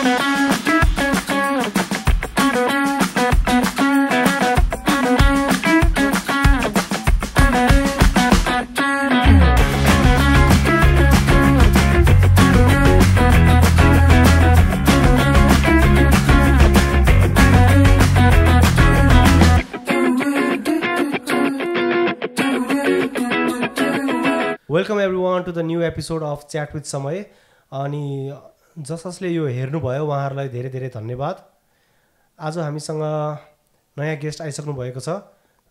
Welcome everyone to the new episode of chat with Samay. अनि जसले यो हेर्नुभयो उहाँहरूलाई धेरै धेरै धन्यवाद। आज हामीसँग नयाँ गेस्ट आइसक्नु भएको छ,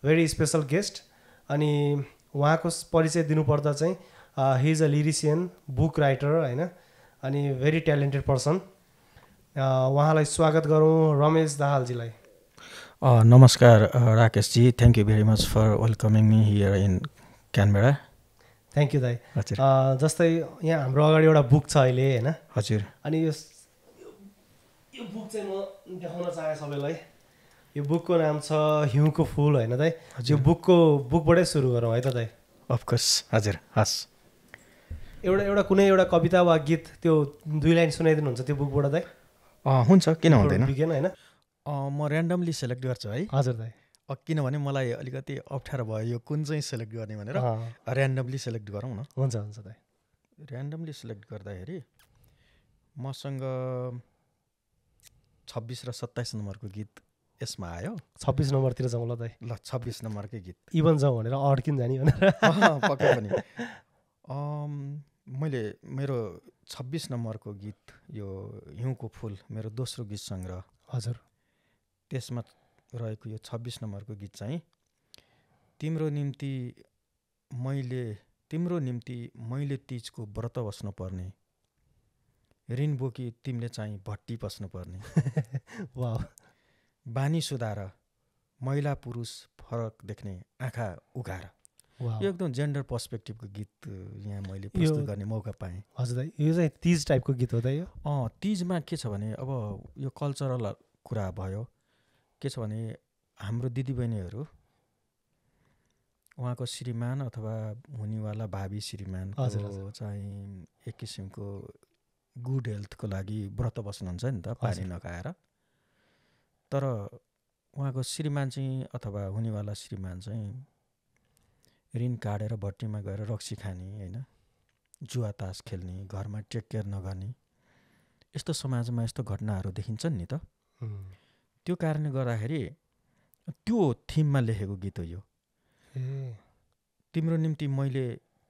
भेरी स्पेसल गेस्ट। अनि उहाँको परिचय दिनुपर्दा चाहिँ he is a lyricist, book writer होइन, अनि भेरी ट्यालेन्टेड पर्सन। उहाँलाई स्वागत गरौँ रमेश दाहालजीलाई। नमस्कार Rakeshji, thank you very much for welcoming me here in Canberra. Thank you दाई। जस्तै यहाँ हाम्रो अगाडि एउटा बुक छ अहिले होइन। हजुर। अनि यो बुक चाहिँ म देखाउन चाहेँ सबैलाई। यो बुकको नाम छ हिउँको फुल होइन दाई। यो बुकबाटै सुरु गरौँ है त दाई। अफकोर्स हजुर, हस्। एउटा कुनै एउटा कविता वा गीत त्यो 2 लाइन सुनाइदिनुहुन्छ त्यो बुकबाट दाई? हुन्छ, किन हुँदैन। बिगेन होइन, म ऱ्यान्डमली सेलेक्ट गर्छु है। हजुर दाई। किनभने मलाई अलिकति अप्ठ्यारो भयो यो कुन चाहिँ सेलेक्ट गर्ने भनेर, ऱ्यान्डमली सेलेक्ट गरौँ न। हुन्छ हुन्छ दाइ। ऱ्यान्डमली सेलेक्ट गर्दाखेरि मसँग 26 र 27 नम्बरको गीत यसमा आयो। 26 नम्बरतिर जाउँ ल दाइ। ल 26 नम्बरकै गीत इभन जाउँ भनेर अड्किन जाने भनेर पक्कै पनि। मैले मेरो 26 नम्बरको गीत यो हिउँको फुल मेरो दोस्रो गीत सङ्ग्रह। हजुर। त्यसमा रहेको यो 26 नम्बरको गीत चाहिँ तिम्रो निम्ति मैले तीजको व्रत बस्नु पर्ने, ऋण बोकी तिमीले चाहिँ भट्टी पस्नु पर्ने, वाह। बानी सुधार महिला पुरुष फरक देख्ने आँखा उघार। यो एकदम जेन्डर पर्सपेक्टिभको गीत यहाँ मैले प्रस्तुत गर्ने मौका पाएँ। हजुर दाइ। यो चाहिँ तीज टाइपको गीत हो दाइ यो? तीजमा के छ भने अब यो कल्चरल कुरा भयो। के छ भने हाम्रो दिदीबहिनीहरू उहाँको श्रीमान अथवा हुनेवाला भावी श्रीमानको चाहिँ एक किसिमको गुड हेल्थको लागि व्रत बस्नुहुन्छ नि त, पानी नखाएर। तर उहाँको श्रीमान चाहिँ अथवा हुनेवाला श्रीमान चाहिँ ऋण काटेर भट्टीमा गएर रक्सी खाने होइन, जुवा तास खेल्ने, घरमा टेक केयर नगर्ने, यस्तो समाजमा यस्तो घटनाहरू देखिन्छन् नि त। त्यो कारणले गर्दाखेरि त्यो थिममा लेखेको गीत हो यो। तिम्रो निम्ति मैले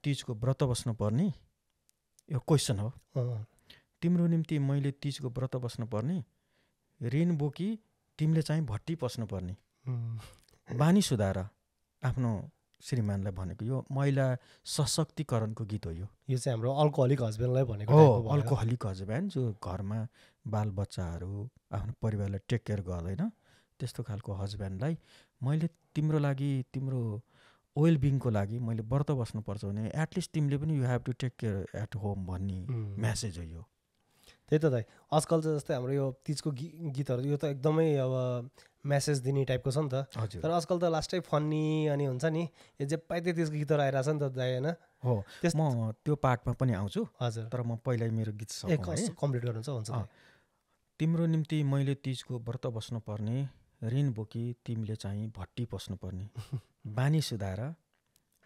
तीजको व्रत बस्नु पर्ने, यो क्वेसन हो। तिम्रो निम्ति मैले तीजको व्रत बस्नु पर्ने, ऋण बोकी तिमीले चाहिँ भट्टी पस्नु पर्ने, बानी सुधार आफ्नो श्रीमानलाई भनेको यो महिला सशक्तिकरणको गीत हो यो। यो चाहिँ हाम्रो अल्कोहलिक हस्बेन्डलाई भनेको हो। अल्कोहलिक हस्बेन्ड जो घरमा बालबच्चाहरू आफ्नो परिवारलाई टेक केयर गर्दैन, त्यस्तो खालको हस्बेन्डलाई मैले तिम्रो लागि, तिम्रो वेलबिङको लागि मैले व्रत बस्नुपर्छ भने एटलिस्ट तिमीले पनि you have to take care at home भन्ने म्यासेज हो यो। त्यही त दाइ। आजकल चाहिँ जस्तै हाम्रो यो तीजको गीतहरू यो त एकदमै अब म्यासेज दिने टाइपको छ नि त। तर आजकल त लास्टै फन्नी अनि हुन्छ नि, यो जे पाइते त्यसको गीतहरू आइरहेछ नि त दाइ होइन। हो, म त्यो पार्टमा पनि आउँछु। हजुर। तर म पहिल्यै मेरो गीत कम्प्लिट गर्नुहुन्छ। हुन्छ। तिम्रो निम्ति मैले तीजको व्रत बस्नु पर्ने, ऋण बोकी तिमीले चाहिँ भट्टी पस्नु पर्ने, बानी सुधार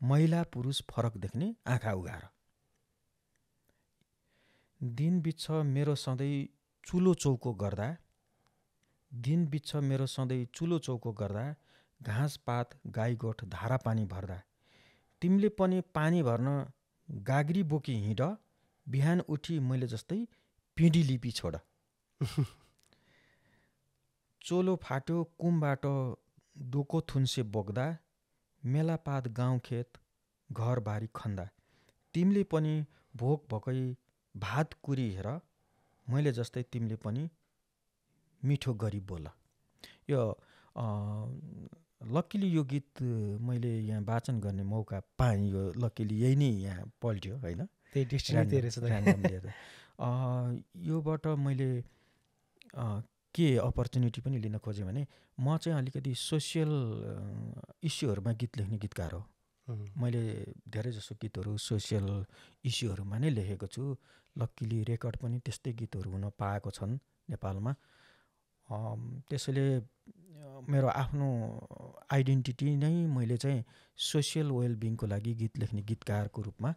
महिला पुरुष फरक देख्ने आँखा उघार। दिन बित्छ मेरो सधैँ चुलो चौको गर्दा, दिन बित्छ मेरो सधैँ चुलो चौको गर्दा, घाँस पात गाई गोठ धारा पानी भर्दा, तिमीले पनि पानी भर्न गाग्री बोकी हिँड, बिहान उठी मैले जस्तै पिँढी लिपी छोड। चोलो फाट्यो कुमबाट डोको थुन्से बोक्दा, मेलापात गाउँ खेत घरबारी खन्दा, तिमीले पनि भोक भकै भात कुरी हेर, मैले जस्तै तिमीले पनि मिठो गरी बोल। यो लक्किली यो गीत मैले यहाँ वाचन गर्ने मौका पाएँ। यो लक्किली यही नै यहाँ पल्ट्यो होइन, त्यही डिस्ट्रिक्ट योबाट मैले के अपर्च्युनिटी पनि लिन खोजेँ भने म चाहिँ अलिकति सोसियल इस्युहरूमा गीत लेख्ने गीतकार हो। मैले धेरै जसो गीतहरू सोसियल इस्युहरूमा नै लेखेको छु। लक्किली रेकर्ड पनि त्यस्तै गीतहरू हुन पाएको छन् नेपालमा। त्यसैले मेरो आफ्नो आइडेन्टिटी नै मैले चाहिँ सोसियल वेलबिङको लागि गीत लेख्ने गीतकारको रूपमा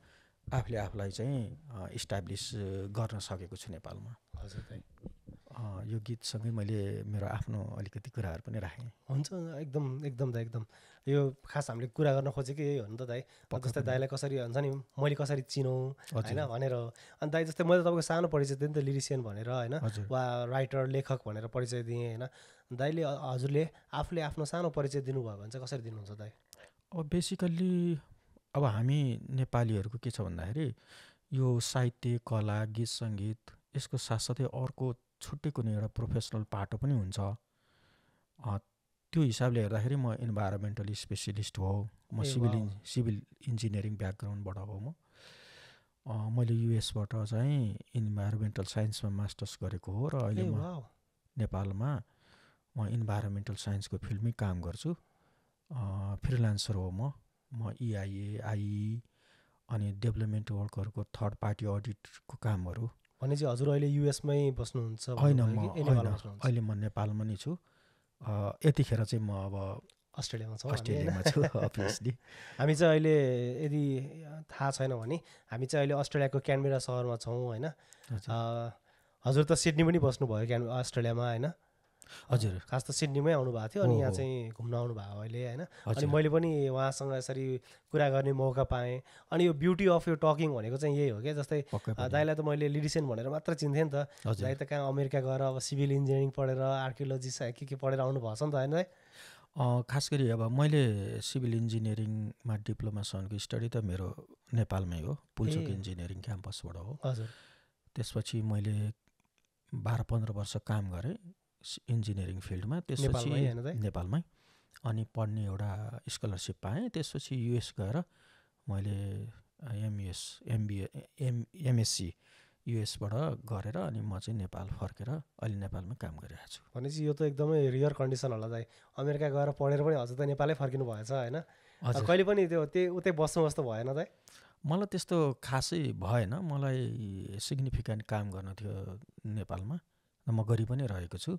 आफूले आफूलाई चाहिँ इस्टाब्लिस गर्न सकेको छु नेपालमा। हजुर दाइ, यो गीतसँगै मैले मेरो आफ्नो अलिकति कुराहरू पनि राखेँ। हुन्छ एकदम एकदम दाइ, एकदम यो खास हामीले कुरा गर्न खोजेकै यही हो नि त दाइ। जस्तै दाइलाई कसरी हुन्छ नि मैले कसरी चिनौँ होइन भनेर। अनि दाइ जस्तै मैले तपाईँको सानो परिचय दिएँ नि त, लिरिसियन भनेर होइन, वा राइटर लेखक भनेर परिचय दिएँ होइन। दाइले हजुरले आफूले आफ्नो सानो परिचय दिनुभयो भने चाहिँ कसरी दिनुहुन्छ दाइ? बेसिकल्ली अब हामी नेपालीहरूको के छ भन्दाखेरि यो साहित्य, कला, गीत सङ्गीत यसको साथसाथै अर्को छुट्टै कुनै एउटा प्रोफेसनल पाटो पनि हुन्छ। त्यो हिसाबले हेर्दाखेरि म इन्भाइरोमेन्टल स्पेसलिस्ट हो। म सिभिल इन्जिनियरिङ ब्याकग्राउन्डबाट हो। मैले युएसबाट चाहिँ इन्भाइरोमेन्टल साइन्समा मास्टर्स गरेको हो र अहिले म नेपालमा म इन्भाइरोमेन्टल साइन्सको फिल्डमै काम गर्छु। फ्रिलान्सर हो म EIA, IE अनि डेभलपमेन्ट वर्कहरूको थर्ड पार्टी अडिटको कामहरू। भनेपछि हजुर अहिले युएसमै बस्नुहुन्छ? होइन, अहिले म नेपालमा नै छु। यतिखेर चाहिँ म अब अस्ट्रेलियामा छु अभियसली। हामी चाहिँ अहिले यदि थाहा छैन भने हामी चाहिँ अहिले अस्ट्रेलियाको क्यानबेरा सहरमा छौँ होइन। हजुर त सिडनी पनि बस्नुभयो अस्ट्रेलियामा होइन? हजुर, खास त सिडनीमै आउनु भएको थियो, अनि यहाँ चाहिँ घुम्न आउनु भयो अहिले होइन। अनि मैले पनि उहाँसँग यसरी कुरा गर्ने मौका पाएँ। अनि यो ब्युटी अफ यो टकिङ भनेको चाहिँ यही हो क्या। जस्तै दाइलाई त मैले लिरिसियन भनेर मात्र चिन्थेँ नि त। दाइ त कहाँ अमेरिका गएर अब सिभिल इन्जिनियरिङ पढेर आर्कियोलोजी के पढेर आउनु भएको छ नि त होइन दाइ? खास गरी अब मैले सिभिल इन्जिनियरिङमा डिप्लोमासम्मको स्टडी त मेरो नेपालमै हो, पुल्चोक इन्जिनियरिङ क्याम्पसबाट हो। हजुर। त्यसपछि मैले 12-15 वर्ष काम गरेँ इन्जिनियरिङ फिल्डमा। त्यसपछि नेपालमै अनि पढ्ने एउटा स्कलरसिप पाएँ। त्यसपछि युएस गएर मैले MSc युएसबाट गरेर अनि म चाहिँ नेपाल फर्केर अहिले नेपालमा काम गरिरहेको छु। भनेपछि यो त एकदमै रियर कन्डिसन होला दाइ। अमेरिका गएर पढेर पनि हजुर त नेपालै फर्किनु भएछ होइन? कहिले पनि उतै बस्नु जस्तो भएन दाइ? मलाई त्यस्तो खासै भएन। मलाई सिग्निफिकेन्ट काम गर्नु थियो नेपालमा, म गरि पनि रहेको छु।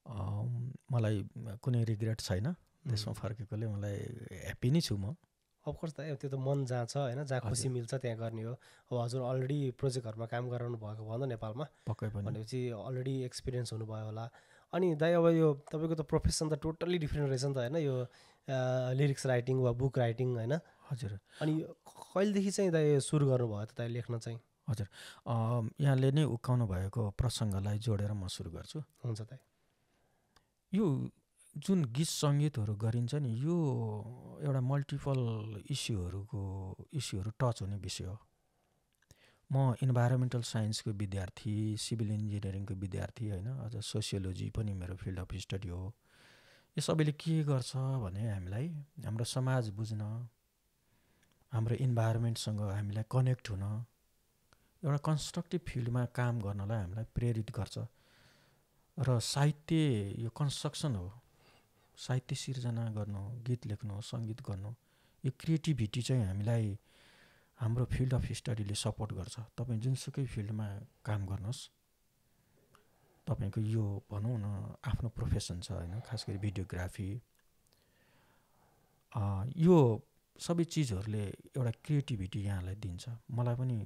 मलाई कुनै रिग्रेट छैन त्यसमा फर्केकोले। मलाई ह्याप्पी नै छु म। अफकोर्स दाइ, त्यो त मन जहाँ छ होइन, जहाँ खुसी मिल्छ त्यहाँ गर्ने हो। अब हजुर अलरेडी प्रोजेक्टहरूमा काम गराउनु भएको भयो नि त नेपालमा, पक्कै पनि भनेपछि अलरेडी एक्सपिरियन्स हुनुभयो होला। अनि दाइ अब यो तपाईँको त प्रोफेसन त टोटल्ली डिफ्रेन्ट रहेछ नि त होइन, यो लिरिक्स राइटिङ वा बुक राइटिङ होइन? हजुर। अनि कहिलेदेखि चाहिँ दाइ सुरु गर्नुभयो त दाइ लेख्न चाहिँ? हजुर, यहाँले नै उक्काउनु भएको प्रसङ्गलाई जोडेर म सुरु गर्छु। हुन्छ दाइ। यो जुन गीत सङ्गीतहरू गरिन्छ नि, यो एउटा मल्टिपल इस्युहरू टच हुने विषय हो। म इन्भाइरोमेन्टल साइन्सको विद्यार्थी, सिभिल इन्जिनियरिङको विद्यार्थी होइन, अझ सोसियोलोजी पनि मेरो फिल्ड अफ स्टडी हो। यो सबैले के गर्छ भने हामीलाई हाम्रो समाज बुझ्न, हाम्रो इन्भाइरोमेन्टसँग हामीलाई कनेक्ट हुन, एउटा कन्स्ट्रक्टिभ फिल्डमा काम गर्नलाई हामीलाई प्रेरित गर्छ। र साहित्य यो कन्स्ट्रक्सन हो। साहित्य सिर्जना गर्नु, गीत लेख्नु, सङ्गीत गर्नु, यो क्रिएटिभिटी चाहिँ हामीलाई हाम्रो फिल्ड अफ स्टडीले सपोर्ट गर्छ। तपाईँ जुनसुकै फिल्डमा काम गर्नुहोस्, तपाईँको यो भनौँ न आफ्नो प्रोफेसन छ होइन, खास गरी भिडियोग्राफी, यो सबै चिजहरूले एउटा क्रिएटिभिटी यहाँलाई दिन्छ। मलाई पनि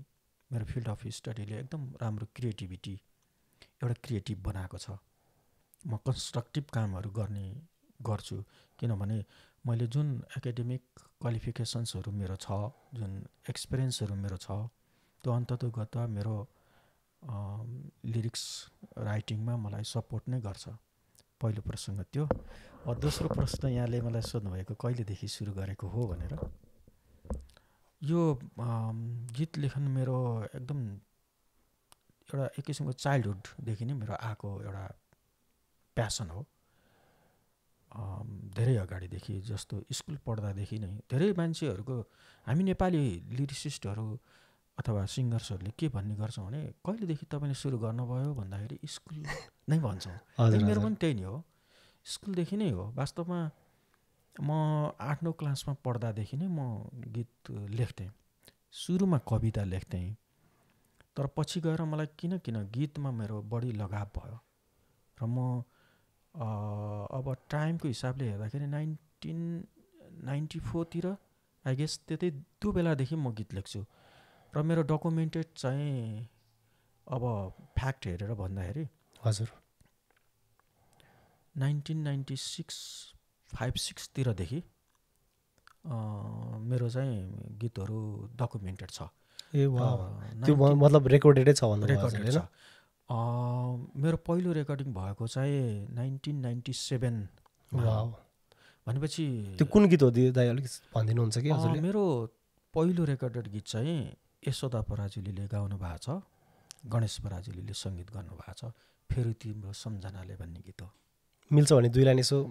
मेरो फिल्ड अफ स्टडीले एकदम राम्रो क्रिएटिभिटी, एउटा क्रिएटिभ बनाएको छ। म कन्स्ट्रक्टिभ कामहरू गर्छु, किनभने मैले जुन एकाडेमिक क्वालिफिकेसन्सहरू मेरो छ, जुन एक्सपिरियन्सहरू मेरो छ, त्यो अन्ततोगत मेरो लिरिक्स राइटिङमा मलाई सपोर्ट नै गर्छ। पहिलो प्रसङ्ग त्यो। दोस्रो प्रश्न यहाँले मलाई सोध्नुभएको कहिलेदेखि सुरु गरेको हो भनेर। यो गीत लेखन मेरो एकदम एउटा एक किसिमको चाइल्डहुडदेखि नै मेरो आएको एउटा प्यासन हो। धेरै अगाडिदेखि, जस्तो स्कुल पढ्दादेखि नै धेरै मान्छेहरूको, हामी नेपाली लिरिसिस्टहरू अथवा सिङ्गर्सहरूले के भन्ने गर्छौँ भने कहिलेदेखि तपाईँले सुरु गर्नुभयो भन्दाखेरि स्कुल नै भन्छौँ। मेरो पनि त्यही नै हो, स्कुलदेखि नै हो। वास्तवमा म 8-9 क्लासमा पढ्दादेखि नै म गीत लेख्थेँ। सुरुमा कविता लेख्थेँ, तर पछि गएर मलाई किन गीतमा मेरो बढी लगाव भयो र म अब टाइमको हिसाबले हेर्दाखेरि 1994 तिर आई गेस त्यो बेलादेखि म गीत लेख्छु र मेरो डकुमेन्टेड चाहिँ अब फ्याक्ट हेरेर भन्दाखेरि हजुर 1996-56 तिरदेखि मेरो चाहिँ गीतहरू डकुमेन्टेड छ। ए वाह, त्यो मतलब रेकर्डेडै छ भन्नु रेकर्डेड छ। मेरो पहिलो रेकर्डिङ भएको चाहिँ 1997 भनेपछि त्यो कुन गीत हो दाइ अलिक भनिदिनुहुन्छ कि हजुरले? मेरो पहिलो रेकर्डेड गीत चाहिँ यशोदा पराजुलीले गाउनु भएको छ, गणेश पराजुलीले सङ्गीत गर्नुभएको छ, फेरि तिम्रो सम्झनाले भन्ने गीत हो। मिल्छ भने दुई लाइन यसो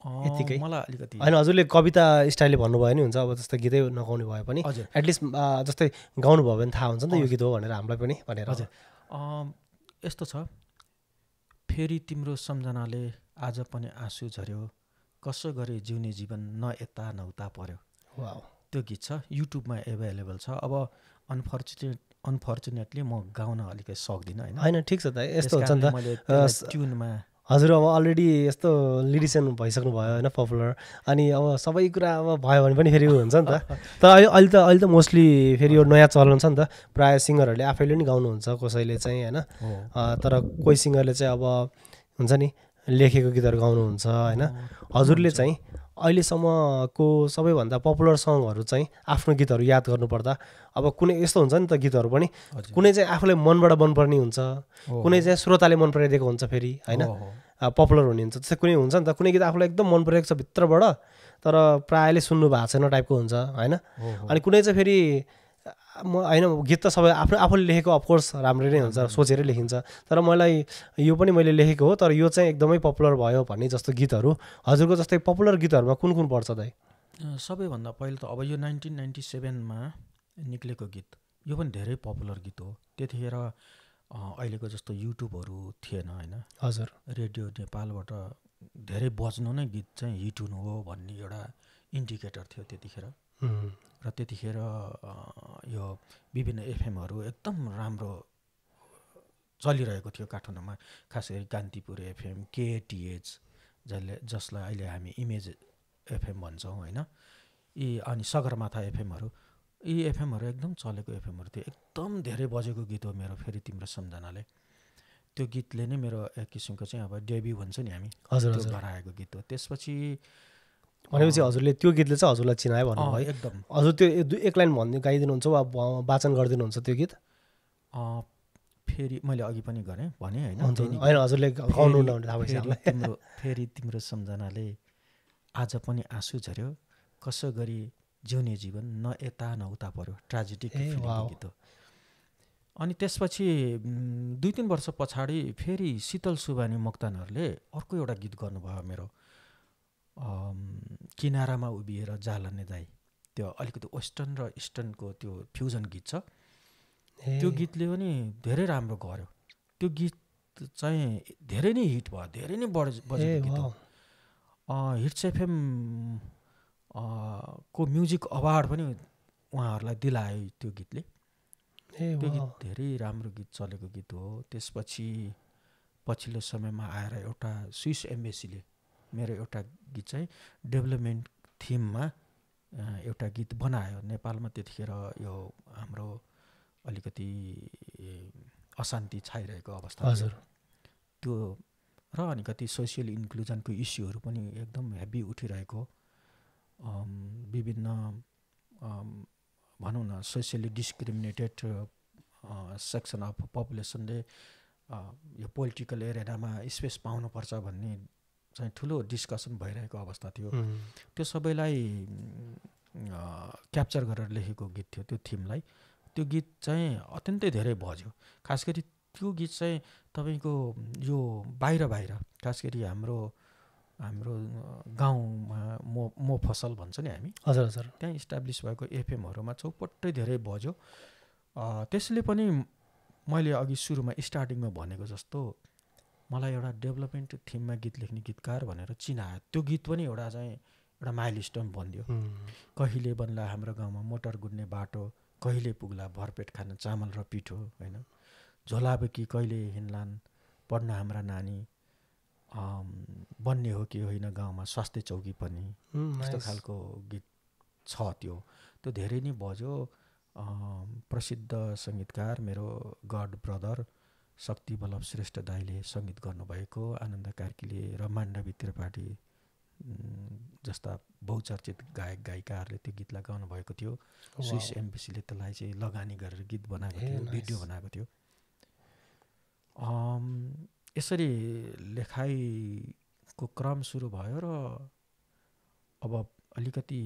यतिकै? मलाई अलिकति होइन, हजुरले कविता स्टाइलले भन्नुभयो नि हुन्छ, अब जस्तै गीतै नगाउने भए पनि एटलिस्ट जस्तै गाउनुभयो भने थाहा हुन्छ नि त यो गीत हो भनेर हामीलाई पनि भनेर। हजुर यस्तो छ, फेरि तिम्रो सम्झनाले आज पनि आँसु झर्यो, कसो गरे जिउने जीवन न यता न उता पर्यो। त्यो गीत छ, युट्युबमा एभाइलेबल छ। अब अनफर्चुनेटली म गाउन अलिकति सक्दिनँ होइन। ठिक छ त, यस्तो हुन्छ नि त ट्युनमा। हजुर अब अलरेडी यस्तो लिरिसियन भइसक्नु भयो होइन, पपुलर, अनि अब सबै कुरा अब भयो भने पनि फेरि हुन्छ नि त। तर अहिले त मोस्टली फेरि यो नयाँ चलन छ नि त, प्रायः सिङ्गरहरूले आफैले नि गाउनुहुन्छ कसैले चाहिँ होइन, तर कोही सिङ्गरले चाहिँ अब हुन्छ नि लेखेको गीतहरू गाउनुहुन्छ होइन। हजुरले चाहिँ अहिलेसम्मको सबैभन्दा पपुलर सङहरू चाहिँ आफ्नो गीतहरू याद गर्नुपर्दा अब कुनै यस्तो हुन्छ नि त गीतहरू पनि, कुनै चाहिँ आफूलाई मनबाट मनपर्ने हुन्छ, कुनै चाहिँ श्रोताले मन पराइदिएको हुन्छ फेरि होइन, पपुलर हुने हुन्छ। त्यस्तै कुनै हुन्छ नि त, कुनै गीत आफूलाई एकदम मन परेको छ भित्रबाट तर प्रायःले सुन्नु भएको छैन टाइपको हुन्छ होइन। अनि कुनै चाहिँ फेरि होइन, गीत त सबै आफूले लेखेको अफकोर्स राम्रै नै हुन्छ, सोचेरै लेखिन्छ, तर मलाई यो पनि मैले लेखेको हो तर यो चाहिँ एकदमै पपुलर भयो भन्ने जस्तो गीतहरू हजुरको जस्तै पपुलर गीतहरूमा कुन कुन पर्छ दाइ? सबैभन्दा पहिला त अब यो 1997मा निक्लेको गीत, यो पनि धेरै पपुलर गीत हो। त्यतिखेर अहिलेको जस्तो युट्युबहरू थिएन होइन। हजुर, रेडियो नेपालबाट धेरै बज्नु नै गीत चाहिँ हिट हुनु हो भन्ने एउटा इन्डिकेटर थियो त्यतिखेर। र त्यतिखेर यो विभिन्न एफएमहरू एकदम राम्रो चलिरहेको थियो काठमाडौँमा, खास गरी कान्तिपुर एफएम, केटिएच जसलाई अहिले हामी इमेज एफएम भन्छौँ होइन, यी अनि सगरमाथा एफएमहरू, यी एफएमहरू एकदम चलेको एफएमहरू थियो। एकदम धेरै बजेको गीत हो मेरो फेरि तिम्रो सम्झनाले। त्यो गीतले नै मेरो एक किसिमको चाहिँ अब डेब्यू भन्छ नि हामी, त्यो गराएको गीत हो। त्यसपछि भनेपछि हजुरले त्यो गीतले चाहिँ हजुरलाई चिनायो भन्नुभयो एकदम। हजुर त्यो एक लाइन भन्ने गाइदिनुहुन्छ वा वाचन गरिदिनुहुन्छ त्यो गीत? फेरि मैले अघि पनि भने होइन, हजुरले गाउनु तिम्रो फेरि तिम्रो सम्झनाले आज पनि आँसु झर्यो, कसो गरी जिउने जीवन न यता न उता पर्यो, ट्राजेडिक गीत हो। अनि त्यसपछि 2-3 वर्ष पछाडि फेरि शीतल सुबानी मोक्तानहरूले अर्को एउटा गीत गर्नुभयो मेरो, किनारामा उभिएर जालने दाइ। त्यो अलिकति वेस्टर्न र इस्टर्नको त्यो फ्युजन गीत छ। त्यो गीतले पनि धेरै राम्रो गर्यो। त्यो गीत चाहिँ धेरै नै हिट भयो, धेरै नै बजेको गीत हो। हिट्स एफएम को म्युजिक अवार्ड पनि उहाँहरूलाई दिलायो त्यो गीतले। त्यो गीत धेरै राम्रो गीत चलेको गीत हो। त्यसपछि पछिल्लो समयमा आएर एउटा स्विस एम्बेसीले मेरो एउटा गीत चाहिँ डेभलपमेन्ट थिममा एउटा गीत बनायो नेपालमा। त्यतिखेर यो हाम्रो अलिकति अशान्ति छाइरहेको अवस्था त्यो र अलिकति सोसियल इन्क्लुजनको इस्युहरू पनि एकदम हेभी उठिरहेको, विभिन्न भनौँ न सोसियली डिस्क्रिमिनेटेड सेक्सन अफ पपुलेसनले यो पोलिटिकल एरियामा स्पेस पाउनुपर्छ भन्ने चाहिँ ठुलो डिस्कसन भइरहेको अवस्था थियो। त्यो सबैलाई क्याप्चर गरेर लेखेको गीत थियो त्यो थिमलाई। त्यो गीत चाहिँ अत्यन्तै धेरै बज्यो। खास गरी त्यो गीत चाहिँ तपाईँको यो बाहिर खास गरी हाम्रो गाउँमा मो फसल भन्छ नि हामी, हजुर हजुर, त्यहाँ इस्टाब्लिस भएको एफएमहरूमा चौपट्टै धेरै बज्यो। त्यसले पनि मैले अघि सुरुमा स्टार्टिङमा भनेको जस्तो मलाई एउटा डेभलपमेन्ट थिममा गीत लेख्ने गीतकार भनेर चिनायो। त्यो गीत पनि एउटा माइलस्टोन बन्यो। कहिले बन्ला हाम्रो गाउँमा मोटर गुड्ने बाटो, कहिले पुग्ला भरपेट खान चामल र पिठो होइन, झोलाबेकी कहिले हिँड्लान् पढ्न हाम्रा नानी, बन्ने हो कि होइन गाउँमा स्वास्थ्य चौकी पनि, यस्तो खालको गीत छ। त्यो धेरै नै बज्यो। प्रसिद्ध सङ्गीतकार मेरो गड ब्रदर शक्ति बल्लभ श्रेष्ठ दाईले सङ्गीत गर्नुभएको, आनन्द कार्कीले र माण्डवी त्रिपाठी जस्ता बहुचर्चित गायक गायिकाहरूले त्यो गीतलाई गाउनुभएको थियो। स्विस एम्बेसीले त्यसलाई चाहिँ लगानी गरेर गीत बनाएको थियो, भिडियो बनाएको थियो। यसरी लेखाइको क्रम सुरु भयो र अब अलिकति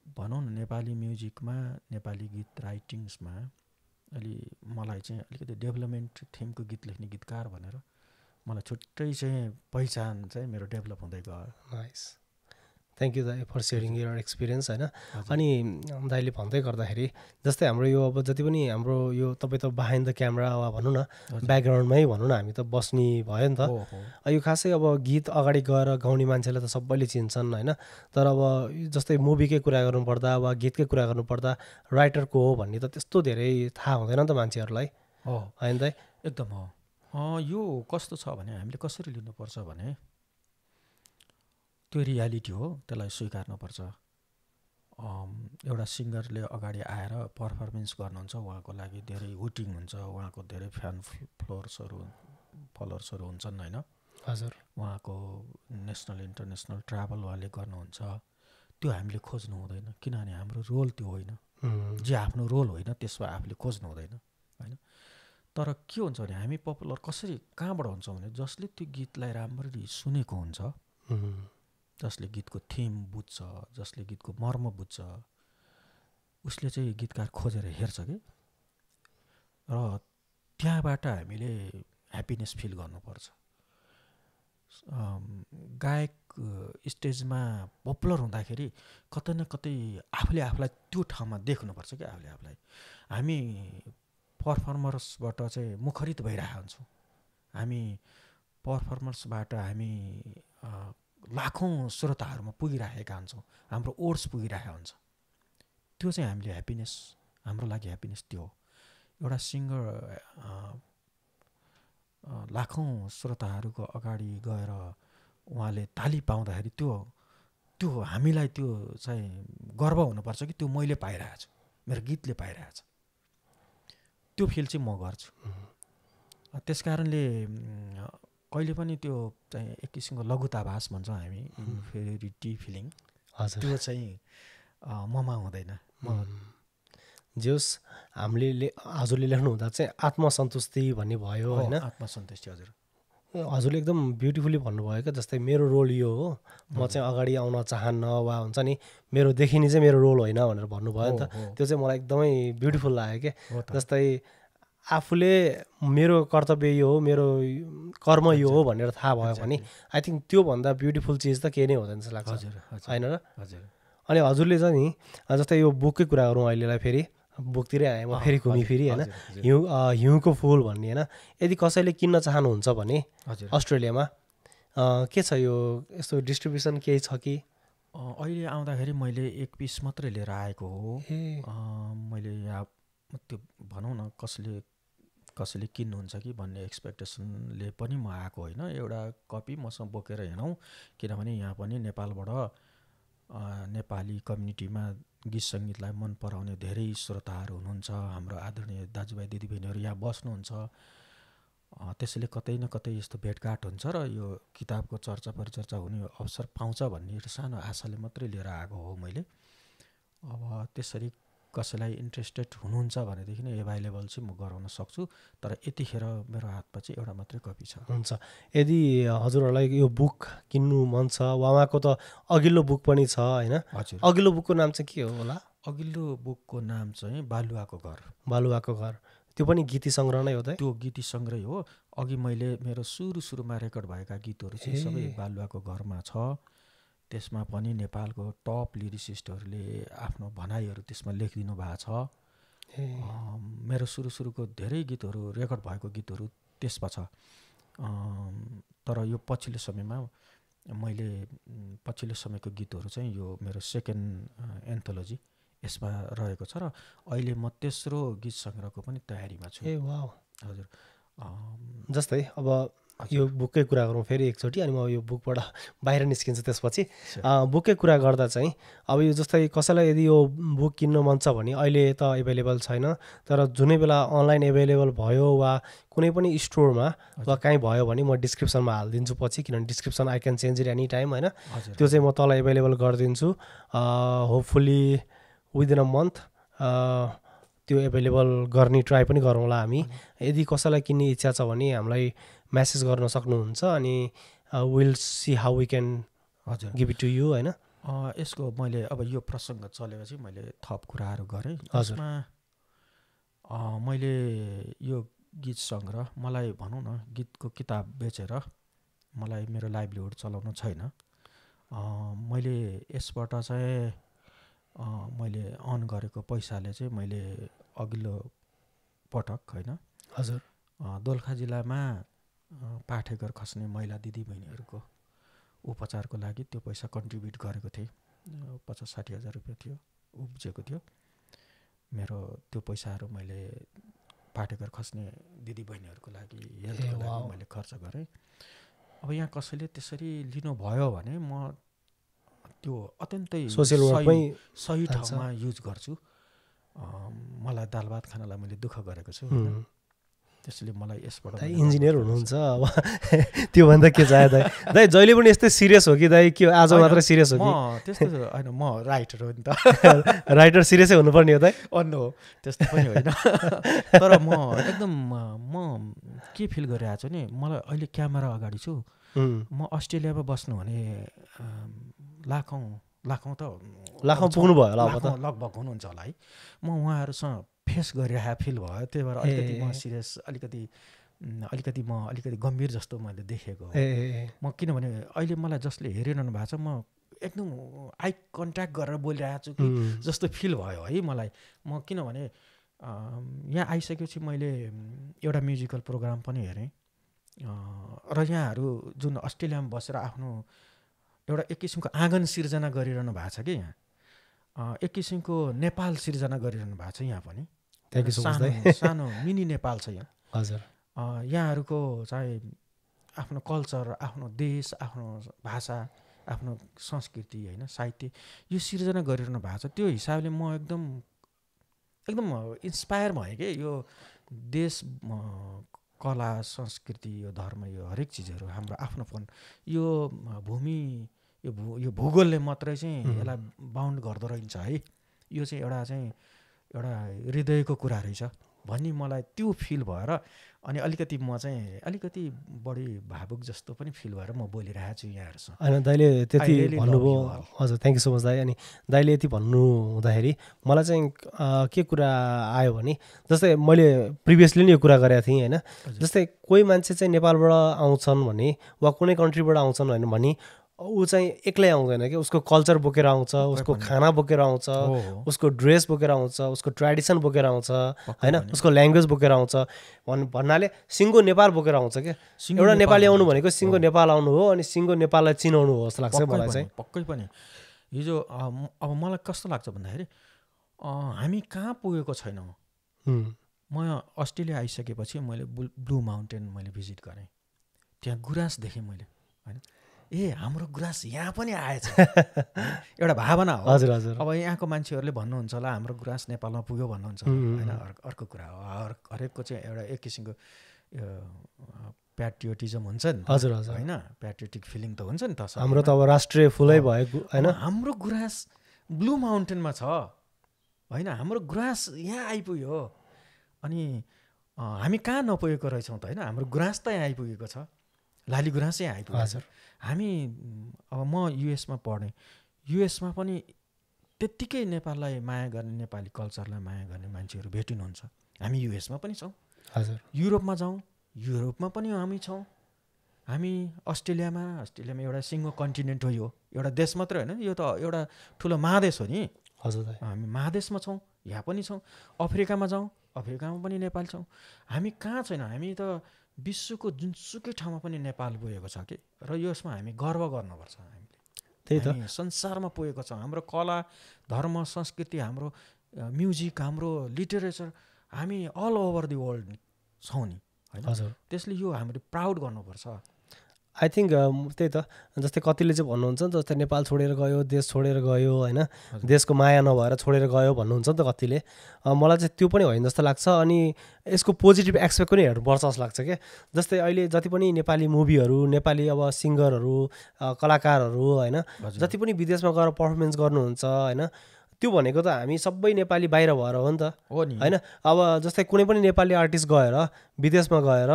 भनौँ न नेपाली म्युजिकमा, नेपाली गीत राइटिङ्समा मलाई चाहिँ अलिकति डेभलपमेन्ट थिमको गीत लेख्ने गीतकार भनेर मलाई छुट्टै चाहिँ पहिचान चाहिँ मेरो डेभलप हुँदै गयो। नाइस, थ्याङ्क यू दाइ फर सेयरिङ यर एक्सपिरियन्स होइन। अनि दाइले भन्दै गर्दाखेरि जस्तै हाम्रो यो अब जति पनि हाम्रो यो तपाईँ त बिहाइन्ड द क्यामेरा वा भनौँ न ब्याकग्राउन्डमै भनौँ न हामी त बस्ने भयो नि त। यो खासै अब गीत अगाडि गएर गाउने मान्छेलाई त सबैले चिन्छन् होइन, तर अब जस्तै मुभीकै कुरा गर्नुपर्दा वा गीतकै कुरा गर्नुपर्दा राइटर को हो भन्ने त त्यस्तो धेरै थाहा हुँदैन नि त मान्छेहरूलाई होइन दाइ? एकदम हो। यो कस्तो छ भने हामीले कसरी लिनुपर्छ भने त्यो रियालिटी हो, त्यसलाई स्वीकार्नुपर्छ। एउटा सिङ्गरले अगाडि आएर पर्फर्मेन्स गर्नुहुन्छ, उहाँको लागि धेरै हुटिङ हुन्छ, उहाँको धेरै फ्यान फलोवर्सहरू हुन्छन् होइन। हजुर, उहाँको नेसनल इन्टरनेसनल ट्राभल उहाँले गर्नुहुन्छ, त्यो हामीले खोज्नु हुँदैन, किनभने हाम्रो रोल त्यो होइन। जे आफ्नो रोल होइन त्यसमा आफूले खोज्नु हुँदैन होइन। तर के हुन्छ भने हामी पपुलर कसरी कहाँबाट हुन्छौँ भने जसले त्यो गीतलाई राम्ररी सुनेको हुन्छ, जसले गीतको थिम बुझ्छ, जसले गीतको मर्म बुझ्छ, उसले चाहिँ गीतकार खोजेर हेर्छ कि, र त्यहाँबाट हामीले ह्याप्पिनेस फिल गर्नुपर्छ। गायक स्टेजमा पपुलर हुँदाखेरि कतै न कतै आफूले आफूलाई त्यो ठाउँमा देख्नुपर्छ कि आफूले आफूलाई। हामी पर्फर्मर्सबाट चाहिँ मुखरित भइरहेका हुन्छौँ, हामी पर्फर्मर्सबाट हामी लाखौँ श्रोताहरूमा पुगिरहेका हुन्छौँ, हाम्रो ओड्स पुगिरहेको हुन्छ। त्यो चाहिँ हामीले ह्याप्पिनेस, हाम्रो लागि ह्याप्पिनेस त्यो हो। एउटा सिङ्गर लाखौँ श्रोताहरूको अगाडि गएर उहाँले ताली पाउँदाखेरि त्यो हामीलाई त्यो चाहिँ गर्व हुनुपर्छ कि त्यो मैले पाइरहेको छु, मेरो गीतले पाइरहेको छ, त्यो फिल चाहिँ म गर्छु। त्यस कारणले कहिले पनि त्यो चाहिँ एक किसिमको लघुताभास भन्छौँ हामी, इन्फेरिटी फिलिङ, त्यो चाहिँ ममा हुँदैन। जे होस् हामीले हजुरले लेख्नुहुँदा चाहिँ आत्मसन्तुष्टि भन्ने भयो होइन। आत्मसन्तुष्टि, हजुर हजुरले एकदम ब्युटिफुल्ली भन्नुभयो क्या। जस्तै मेरो रोल यो हो, म चाहिँ अगाडि आउन चाहन्न वा हुन्छ नि मेरो देखिने चाहिँ मेरो रोल होइन भनेर भन्नुभयो नि त। त्यो चाहिँ मलाई एकदमै ब्युटिफुल लाग्यो क्या। जस्तै आफूले मेरो कर्तव्य यो हो, मेरो कर्म यो हो भनेर थाहा भयो भने आई थिङ्क त्योभन्दा ब्युटिफुल चिज त केही नै हुँदैन जस्तो लाग्छ होइन र। अनि हजुरले चाहिँ नि जस्तै यो बुककै कुरा गरौँ अहिलेलाई, फेरि बुकतिरै आएँ म फेरि घुमिफिरी होइन। हिउँको फुल भन्ने होइन, यदि कसैले किन्न चाहनुहुन्छ भने अस्ट्रेलियामा के छ यो यस्तो डिस्ट्रिब्युसन केही छ कि? अहिले आउँदाखेरि मैले एक पिस मात्रै लिएर आएको हो। मैले यहाँ त्यो भनौँ न कसैले किन्नुहुन्छ कि भन्ने एक्सपेक्टेसनले पनि म आएको होइन। एउटा कपी मसँग बोकेर हिँडौँ, किनभने यहाँ पनि नेपालबाट नेपाली कम्युनिटीमा गीत सङ्गीतलाई मन पराउने धेरै श्रोताहरू हुनुहुन्छ, हाम्रो आदरणीय दाजुभाइ दिदीबहिनीहरू यहाँ बस्नुहुन्छ। त्यसैले कतै न कतै यस्तो भेटघाट हुन्छ र यो किताबको चर्चा परिचर्चा हुने अवसर पाउँछ भन्ने एउटा सानो आशाले मात्रै लिएर आएको हो मैले। अब त्यसरी कसैलाई इन्ट्रेस्टेड हुनुहुन्छ भनेदेखि नै एभाइलेबल चाहिँ म गराउन सक्छु, तर यतिखेर मेरो हातमा चाहिँ एउटा मात्रै कपी छ। हुन्छ, यदि हजुरहरूलाई यो बुक किन्नु मन छ वा उहाँको त अघिल्लो बुक पनि छ होइन। हजुर, अघिल्लो बुकको नाम चाहिँ के हो होला? अघिल्लो बुकको नाम चाहिँ बालुवाको घर। बालुवाको घर, त्यो पनि गीती सङ्ग्रह नै हो त? त्यो गीती सङ्ग्रह हो। अघि मैले मेरो सुरुमा रेकर्ड भएका गीतहरू चाहिँ सबै बालुवाको घरमा छ। त्यसमा पनि नेपालको टप लिरिसिस्टहरूले आफ्नो भनाइहरू त्यसमा लेखिदिनु भएको छ। मेरो सुरुको धेरै गीतहरू रेकर्ड भएको गीतहरू त्यसमा छ। तर यो पछिल्लो समयमा मैले पछिल्लो समयको गीतहरू चाहिँ यो मेरो सेकेन्ड एन्थोलोजी यसमा रहेको छ र अहिले म तेस्रो गीत सङ्ग्रहको पनि तयारीमा छु। ए वाउ। हजुर। जस्तै अब यो बुककै कुरा गरौँ फेरि एकचोटि, अनि म यो बुकबाट बाहिर निस्किन्छु त्यसपछि। बुककै कुरा गर्दा चाहिँ अब यो जस्तै कसैलाई यदि यो बुक किन्न मन छ भने अहिले त एभाइलेबल छैन, तर जुनै बेला अनलाइन एभाइलेबल भयो वा कुनै पनि स्टोरमा वा कहीँ भयो भने म डिस्क्रिप्सनमा हालिदिन्छु पछि, किनभने description I can change it any time होइन। त्यो चाहिँ म तल एभाइलेबल गरिदिन्छु। होपफुल्ली विदिन अ मन्थ त्यो एभाइलेबल गर्ने ट्राई पनि गरौँला हामी। यदि कसैलाई किन्ने इच्छा छ भने हामीलाई म्यासेज गर्न सक्नुहुन्छ, अनि will see how we can give it to you होइन। यसको मैले अब यो प्रसङ्ग चलेपछि मैले थप कुराहरू गरेँ। यसमा मैले यो गीत सङ्ग्रह मलाई भनौँ न गीतको किताब बेचेर मलाई मेरो लाइभलीहुड चलाउनु छैन। मैले यसबाट चाहिँ मैले अर्न गरेको पैसाले चाहिँ मैले अघिल्लो पटक होइन हजुर दोलखा जिल्लामा पाठेघर खस्ने महिला दिदीबहिनीहरूको उपचारको लागि त्यो पैसा कन्ट्रिब्युट गरेको थिएँ। 50-60 हजार रुपियाँ थियो, उब्जेको थियो मेरो। त्यो पैसाहरू मैले पाठेघर खस्ने दिदीबहिनीहरूको लागि हेल्थको लागि मैले खर्च गरेँ। अब यहाँ कसैले त्यसरी लिनुभयो भने म त्यो अत्यन्तै सही ठाउँमा युज गर्छु। मलाई दाल भात खानलाई मैले दुःख गरेको छु, त्यसले मलाई यसबाट इन्जिनियर हुनुहुन्छ अब त्योभन्दा के चाहे दाइ? दाइ जहिले पनि यस्तै सिरियस हो कि दाइ? के आज मात्रै सिरियस हो कि? त्यस्तो होइन, म राइटर हो नि त। राइटर सिरियसै हुनुपर्ने हो दाइ? अन्नो हो, त्यस्तो पनि होइन। तर म एकदम म के फिल गरिरहेको छु नि, मलाई अहिले क्यामेरा अगाडि छु। म अस्ट्रेलियामा बस्नु भने लाखौँ पुग्नु भयो होला अब त, लगभग हुनुहुन्छ होला है। म उहाँहरूसँग फेस गरिरहेको फिल भयो, त्यही भएर अलिकति म सिरियस अलिकति गम्भीर जस्तो मैले देखेको हो। म किनभने अहिले मलाई जसले हेरिरहनु भएको छ, म एकदम आई कन्ट्याक्ट गरेर बोलिरहेको छु कि जस्तो फिल भयो है मलाई। म किनभने यहाँ आइसकेपछि मैले एउटा म्युजिकल प्रोग्राम पनि हेरेँ र यहाँहरू जुन अस्ट्रेलियामा बसेर आफ्नो एउटा एक किसिमको आँगन सिर्जना गरिरहनु भएको छ कि यहाँ एक किसिमको नेपाल सिर्जना गरिरहनु भएको छ यहाँ पनि। सानो मिनी नेपाल छ यहाँ। हजुर यहाँहरूको चाहिँ आफ्नो कल्चर, आफ्नो देश, आफ्नो भाषा, आफ्नो संस्कृति होइन साहित्य यो सिर्जना गरिरहनु भएको छ। त्यो हिसाबले म एकदम इन्सपायर भएँ कि यो देश, कला, संस्कृति, यो धर्म, यो हरेक चिजहरू हाम्रो आफ्नोपन, यो भूमि, यो भूगोलले मात्रै चाहिँ यसलाई बााउन्ड गर्दो रहेछ है। यो चाहिँ एउटा हृदयको कुरा रहेछ भन्ने मलाई त्यो फिल भएर अनि अलिकति बढी भावुक जस्तो पनि फिल भएर म बोलिरहेको छु यहाँहरूसँग। होइन दाइले त्यति भन्नुभयो। हजुर थ्याङ्क यू सो मच दाइ। अनि दाइले यति भन्नु हुँदाखेरि मलाई चाहिँ के कुरा आयो भने, जस्तै मैले प्रिभियसली नै यो कुरा गरेको थिएँ होइन। जस्तै कोही मान्छे चाहिँ नेपालबाट आउँछन् भने वा कुनै कन्ट्रीबाट आउँछन् भने ऊ चाहिँ एक्लै आउँदैन कि, उसको कल्चर बोकेर आउँछ, उसको खाना बोकेर आउँछ, उसको ड्रेस बोकेर आउँछ, उसको ट्रेडिसन बोकेर आउँछ होइन, उसको ल्याङ्ग्वेज बोकेर आउँछ। भन्नाले सिङ्गो नेपाल बोकेर आउँछ क्या। एउटा नेपाली आउनु भनेको सिङ्गो नेपाल आउनु हो, अनि सिङ्गो नेपाललाई चिनाउनु हो जस्तो लाग्छ मलाई चाहिँ। पक्कै पनि हिजो अब मलाई कस्तो लाग्छ भन्दाखेरि हामी कहाँ पुगेको छैनौँ। म अस्ट्रेलिया आइसकेपछि मैले ब्लू माउन्टेन मैले भिजिट गरेँ, त्यहाँ गुराँस देखेँ मैले होइन। हाम्रो गुराँस यहाँ पनि आएछ एउटा भावना हो। हजुर हजुर। अब यहाँको मान्छेहरूले भन्नुहुन्छ होला हाम्रो गुराँस नेपालमा पुग्यो भन्नुहुन्छ होइन, अर्को कुरा हो। हरेकको चाहिँ एउटा एक किसिमको प्याट्रियोटिजम हुन्छ नि। हजुर हजुर होइन, प्याट्रियोटिक फिलिङ त हुन्छ नि त। हाम्रो त अब राष्ट्रिय फुलै भएको होइन। हाम्रो गुराँस ब्लू माउन्टेनमा छ होइन, हाम्रो गुराँस यहाँ आइपुग्यो। अनि हामी कहाँ नपुगेको रहेछौँ त होइन, हाम्रो गुराँस त यहाँ आइपुगेको छ, लाली गुराँस यहाँ आइपुगेको छ। हामी अब म युएसमा पढेँ, युएसमा पनि त्यत्तिकै नेपाललाई माया गर्ने, नेपाली कल्चरलाई माया गर्ने मान्छेहरू भेटिनुहुन्छ। हामी युएसमा पनि छौँ। हजुर युरोपमा जाउँ, युरोपमा पनि हामी छौँ। हामी अस्ट्रेलियामा एउटा सिङ्गो कन्टिनेन्ट हो, यो एउटा देश मात्रै होइन, यो त एउटा ठुलो महादेश हो नि। हजुर हामी महादेशमा छौँ, यहाँ पनि छौँ। अफ्रिकामा जाउँ, अफ्रिकामा पनि नेपाल छौँ। हामी कहाँ छैन, हामी त विश्वको जुनसुकै ठाउँमा पनि नेपाल पुगेको छ कि। र यसमा हामी गर्व गर्नुपर्छ हामीले। त्यही त संसारमा पुगेको छौँ। हाम्रो कला, धर्म, संस्कृति, हाम्रो म्युजिक, हाम्रो लिटरेचर, हामी अल ओभर दि वर्ल्ड छौँ नि होइन। त्यसले यो हामीले प्राउड गर्नुपर्छ। आई थिङ्क त्यही त जस्तै कतिले चाहिँ भन्नुहुन्छ नि जस्तै नेपाल छोडेर गयो, देश छोडेर गयो होइन, देशको माया नभएर छोडेर गयो भन्नुहुन्छ नि त कतिले। मलाई चाहिँ त्यो पनि होइन जस्तो लाग्छ। अनि यसको पोजिटिभ एस्पेक्ट पनि हेर्नुपर्छ जस्तो लाग्छ क्या। जस्तै अहिले जति पनि नेपाली मुभीहरू, नेपाली अब सिङ्गरहरू, कलाकारहरू होइन, जति पनि विदेशमा गएर पर्फर्मेन्स गर्नुहुन्छ होइन, त्यो भनेको त हामी सबै नेपाली बाहिर भएर हो नि त होइन। अब जस्तै कुनै पनि नेपाली आर्टिस्ट गएर विदेशमा गएर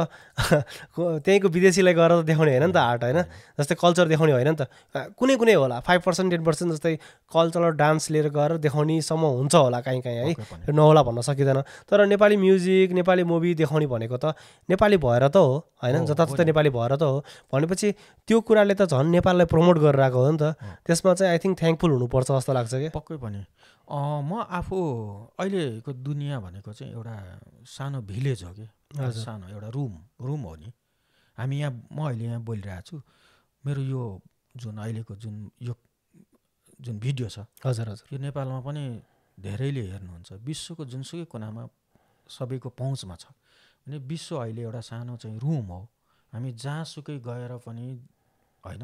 त्यहीँको विदेशीलाई गएर त देखाउने होइन नि त आर्ट होइन, जस्तै कल्चर देखाउने होइन नि त। कुनै कुनै होला 5% 10% जस्तै कल्चरल डान्स लिएर गएर देखाउनेसम्म हुन्छ होला कहीँ कहीँ है, नहोला भन्न सकिँदैन। तर नेपाली म्युजिक, नेपाली मुभी देखाउने भनेको त नेपाली भएर त हो होइन, जताततै नेपाली भएर त हो भनेपछि त्यो कुराले त झन् नेपाललाई प्रमोट गरेर आएको हो नि त। त्यसमा चाहिँ आई थिङ्क थ्याङ्कफुल हुनुपर्छ जस्तो लाग्छ कि। पक्कै पनि। म आफू अहिलेको दुनियाँ भनेको चाहिँ एउटा सानो भिलेज हो कि, सानो एउटा रुम हो नि। हामी यहाँ, म अहिले यहाँ बोलिरहेको छु, मेरो यो जुन अहिलेको जुन भिडियो छ हजुर यो नेपालमा पनि धेरैले हेर्नुहुन्छ। विश्वको जुनसुकै कुनामा सबैको पहुँचमा छ भने विश्व अहिले एउटा सानो चाहिँ रुम हो। हामी जहाँसुकै गएर पनि होइन,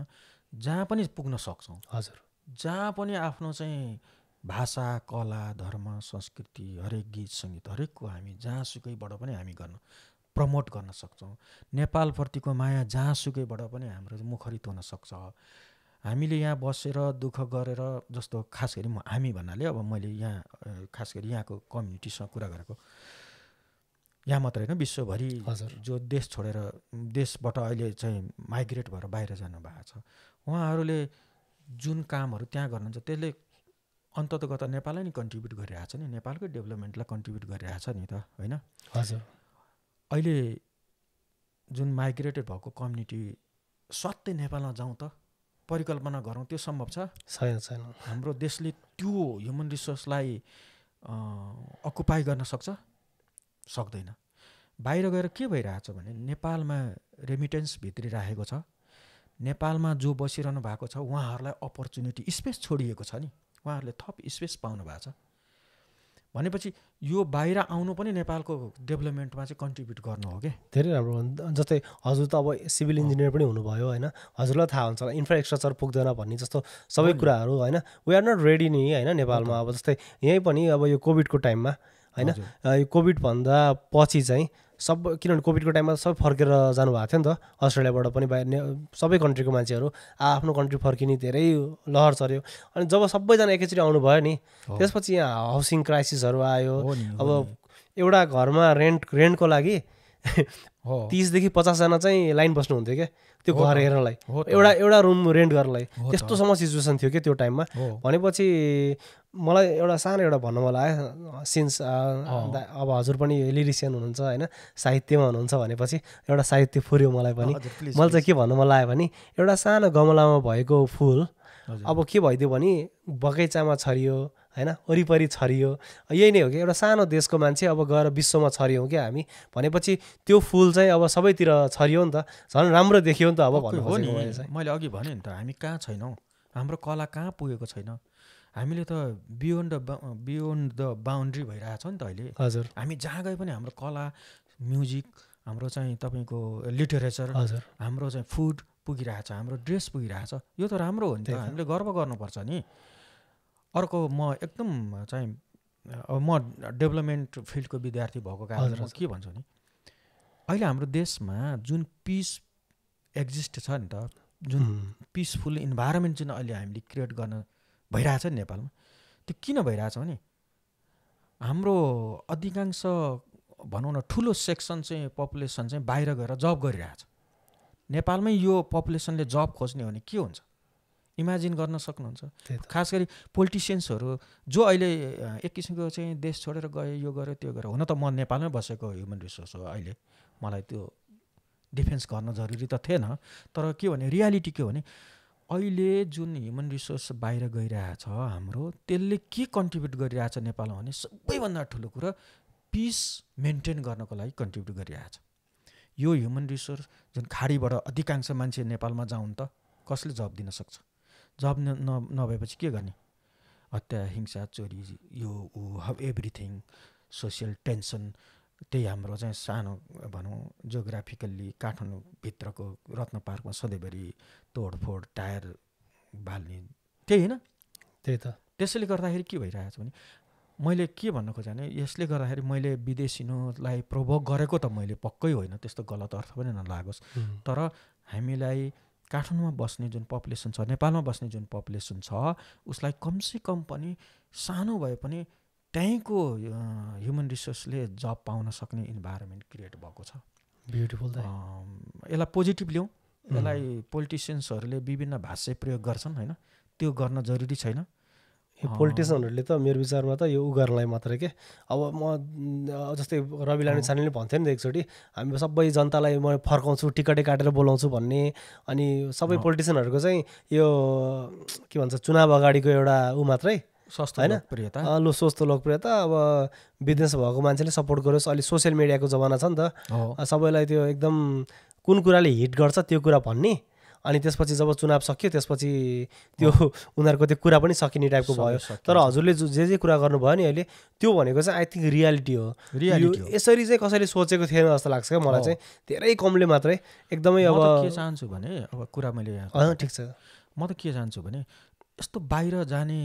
जहाँ पनि पुग्न सक्छौँ। हजुर जहाँ पनि आफ्नो चाहिँ भाषा, कला, धर्म, संस्कृति, हरेक गीत सङ्गीत हरेकको हामी जहाँसुकैबाट पनि हामी गर्न प्रमोट गर्न सक्छौँ। नेपालप्रतिको माया जहाँसुकैबाट पनि हाम्रो मुखरित हुन सक्छ। हामीले यहाँ बसेर दुःख गरेर, जस्तो खास गरी हामी भन्नाले अब मैले यहाँ खास गरी यहाँको कम्युनिटीसँग कुरा गरेको, यहाँ मात्र होइन विश्वभरि जो देश छोडेर, देशबाट अहिले चाहिँ माइग्रेट भएर बाहिर जानुभएको छ, उहाँहरूले जुन कामहरू त्यहाँ गर्नुहुन्छ त्यसले अन्ततगत नेपाललाई नि कन्ट्रिब्युट गरिरहेछ नि, नेपालकै डेभलपमेन्टलाई कन्ट्रिब्युट गरिरहेछ नि त होइन। हजुर अहिले जुन माइग्रेटेड भएको कम्युनिटी स्वात्तै नेपालमा जाउँ त, परिकल्पना गरौँ, त्यो सम्भव छ? छैन। हाम्रो देशले त्यो ह्युमन रिसोर्सलाई अकुपाई गर्न सक्छ? सक्दैन। बाहिर गएर के भइरहेछ भने नेपालमा रेमिटेन्स भित्रिराखेको छ, नेपालमा जो बसिरहनु भएको छ उहाँहरूलाई अपर्च्युनिटी, स्पेस छोडिएको छ नि, उहाँहरूले थप स्पेस पाउनु भएको छ भनेपछि यो बाहिर आउनु पनि नेपालको डेभलपमेन्टमा चाहिँ कन्ट्रिब्युट गर्नु हो क्या। धेरै राम्रो। जस्तै हजुर त अब सिभिल इन्जिनियर पनि हुनुभयो होइन, हजुरलाई थाहा हुन्छ होला इन्फ्रास्ट्रक्चर पुग्दैन भन्ने जस्तो सबै कुराहरू होइन। वी आर नट रेडी नि होइन नेपालमा। अब जस्तै यहीँ पनि अब यो कोभिडको टाइममा होइन, यो कोभिडभन्दा पछि चाहिँ किनभने कोभिडको टाइममा सबै फर्केर जानुभएको थियो नि त, अस्ट्रेलियाबाट पनि बाहिर सबै कन्ट्रीको मान्छेहरू आफ्नो कन्ट्री फर्किने धेरै लहर चल्यो। अनि जब सबैजना एकैचोटि आउनुभयो नि, त्यसपछि यहाँ हाउसिङ क्राइसिसहरू आयो। अब एउटा घरमा रेन्टको लागि 30 देखि 50जना चाहिँ लाइन बस्नुहुन्थ्यो क्या त्यो घर हेर्नलाई, एउटा रुम रेन्ट गर्नलाई। त्यस्तोसम्म सिचुएसन थियो क्या त्यो टाइममा। भनेपछि मलाई एउटा सानो एउटा भन्नु मन लाग्यो, सिन्स अब हजुर पनि लिरिसियन हुनुहुन्छ होइन, साहित्यमा हुनुहुन्छ भनेपछि एउटा साहित्य फुर्यो मलाई पनि। मलाई चाहिँ के भन्नु मन लाग्यो भने एउटा सानो गमलामा भएको फुल अब के भइदियो भने बगैँचामा छरियो होइन, वरिपरि छरियो। यही नै हो कि एउटा सानो देशको मान्छे अब गएर विश्वमा छरियौँ क्या हामी भनेपछि त्यो फुल चाहिँ अब सबैतिर छरियो नि त, झन् राम्रो देखियो नि त। अब भन्नु हो नि, मैले अघि भने नि त हामी कहाँ छैनौँ, हाम्रो कला कहाँ पुगेको छैन। हामीले त बियोन्ड द बााउन्ड्री भइरहेछ नि त अहिले। हजुर हामी जहाँ गए पनि हाम्रो कला, म्युजिक, हाम्रो चाहिँ तपाईँको लिटरेचर, हाम्रो चाहिँ फुड पुगिरहेछ, हाम्रो ड्रेस पुगिरहेछ। यो त राम्रो हो नि त, हामीले गर्व गर्नुपर्छ नि। अर्को म एकदम चाहिँ अब म डेभलपमेन्ट फिल्डको विद्यार्थी भएको कारणले म के भन्छु नि, अहिले हाम्रो देशमा जुन पिस एक्जिस्ट छ नि त, जुन पिसफुल इन्भाइरोमेन्ट जुन अहिले हामीले क्रिएट गर्न भइरहेछ नि नेपालमा, त्यो किन भइरहेछ भने हाम्रो अधिकांश भनौँ न ठुलो सेक्सन चाहिँ पपुलेसन चाहिँ बाहिर गएर जब गरिरहेछ। नेपालमै यो पपुलेसनले जब खोज्ने हो भने के हुन्छ इमेजिन गर्न सक्नुहुन्छ। खास गरी पोलिटिसियन्सहरू जो अहिले एक किसिमको चाहिँ देश छोडेर गए, यो गर्यो त्यो गर्यो। हुन त म नेपालमै बसेको ह्युमन रिसोर्स हो, अहिले मलाई त्यो डिफेन्स गर्न जरुरी त थिएन। तर के भने रियालिटी के हो भने अहिले जुन ह्युमन रिसोर्स बाहिर गइरहेछ हाम्रो, त्यसले के कन्ट्रिब्युट गरिरहेछ नेपालमा भने सबैभन्दा ठुलो कुरा पिस मेन्टेन गर्नको लागि कन्ट्रिब्युट गरिरहेछ। यो ह्युमन रिसोर्स जुन खाडीबाट अधिकांश मान्छे नेपालमा जाउन् त कसले जब दिन सक्छ? जब नभएपछि के गर्ने, हत्या हिंसा चोरी यो एभ्रिथिङ सोसियल टेन्सन। त्यही हाम्रो चाहिँ सानो भनौँ जियोग्राफिकल्ली काठमाडौँभित्रको रत्न पार्कमा सधैँभरि तोडफोड टायर बाल्ने त्यही होइन। त्यही त। त्यसैले गर्दाखेरि के भइरहेको छ भने मैले के भन्न खोजेँ भने यसले गर्दाखेरि मैले विदेशिनुलाई प्रोभोक गरेको त मैले पक्कै होइन, त्यस्तो गलत अर्थ पनि नलागोस्। तर हामीलाई काठमाडौँमा बस्ने जुन पपुलेसन छ, नेपालमा बस्ने जुन पपुलेसन छ, उसलाई कमसेकम पनि सानो भए पनि त्यहीँको ह्युमन रिसोर्सले जब पाउन सक्ने इन्भाइरोमेन्ट क्रिएट भएको छ। ब्युटिफुल। यसलाई पोजिटिभ ल्याउँ। यसलाई पोलिटिसियन्सहरूले विभिन्न भाष्य प्रयोग गर्छन् होइन, त्यो गर्न जरुरी छैन। पोलिटिसियनहरूले त मेरो विचारमा त यो गर्नलाई मात्रै के। अब म जस्तै रवि लामी छानेले भन्थ्यो नि त एकचोटि, हामी सबै जनतालाई म फर्काउँछु, टिकटै काटेर बोलाउँछु भन्ने। अनि सबै पोलिटिसियनहरूको चाहिँ यो के भन्छ चुनाव अगाडिको एउटा मात्रै सस्तो होइन, लोकप्रियता, सस्तो लोकप्रियता। अब बिजनेस भएको मान्छेले सपोर्ट गरोस्। अहिले सोसियल मिडियाको जमाना छ नि त, सबैलाई त्यो एकदम कुन कुराले हिट गर्छ त्यो कुरा भन्ने। अनि त्यसपछि जब चुनाव सक्यो त्यसपछि त्यो उनीहरूको त्यो कुरा पनि सकिने टाइपको भयो। तर हजुरले जे कुरा गर्नुभयो नि अहिले, त्यो भनेको चाहिँ आई थिङ्क रियालिटी हो। यसरी चाहिँ कसैले सोचेको थिएन जस्तो लाग्छ क्या मलाई चाहिँ, धेरै कमले मात्रै एकदमै। अब के चाहन्छु भने अब कुरा मैले ठिक छ, म त के चाहन्छु भने यस्तो बाहिर जाने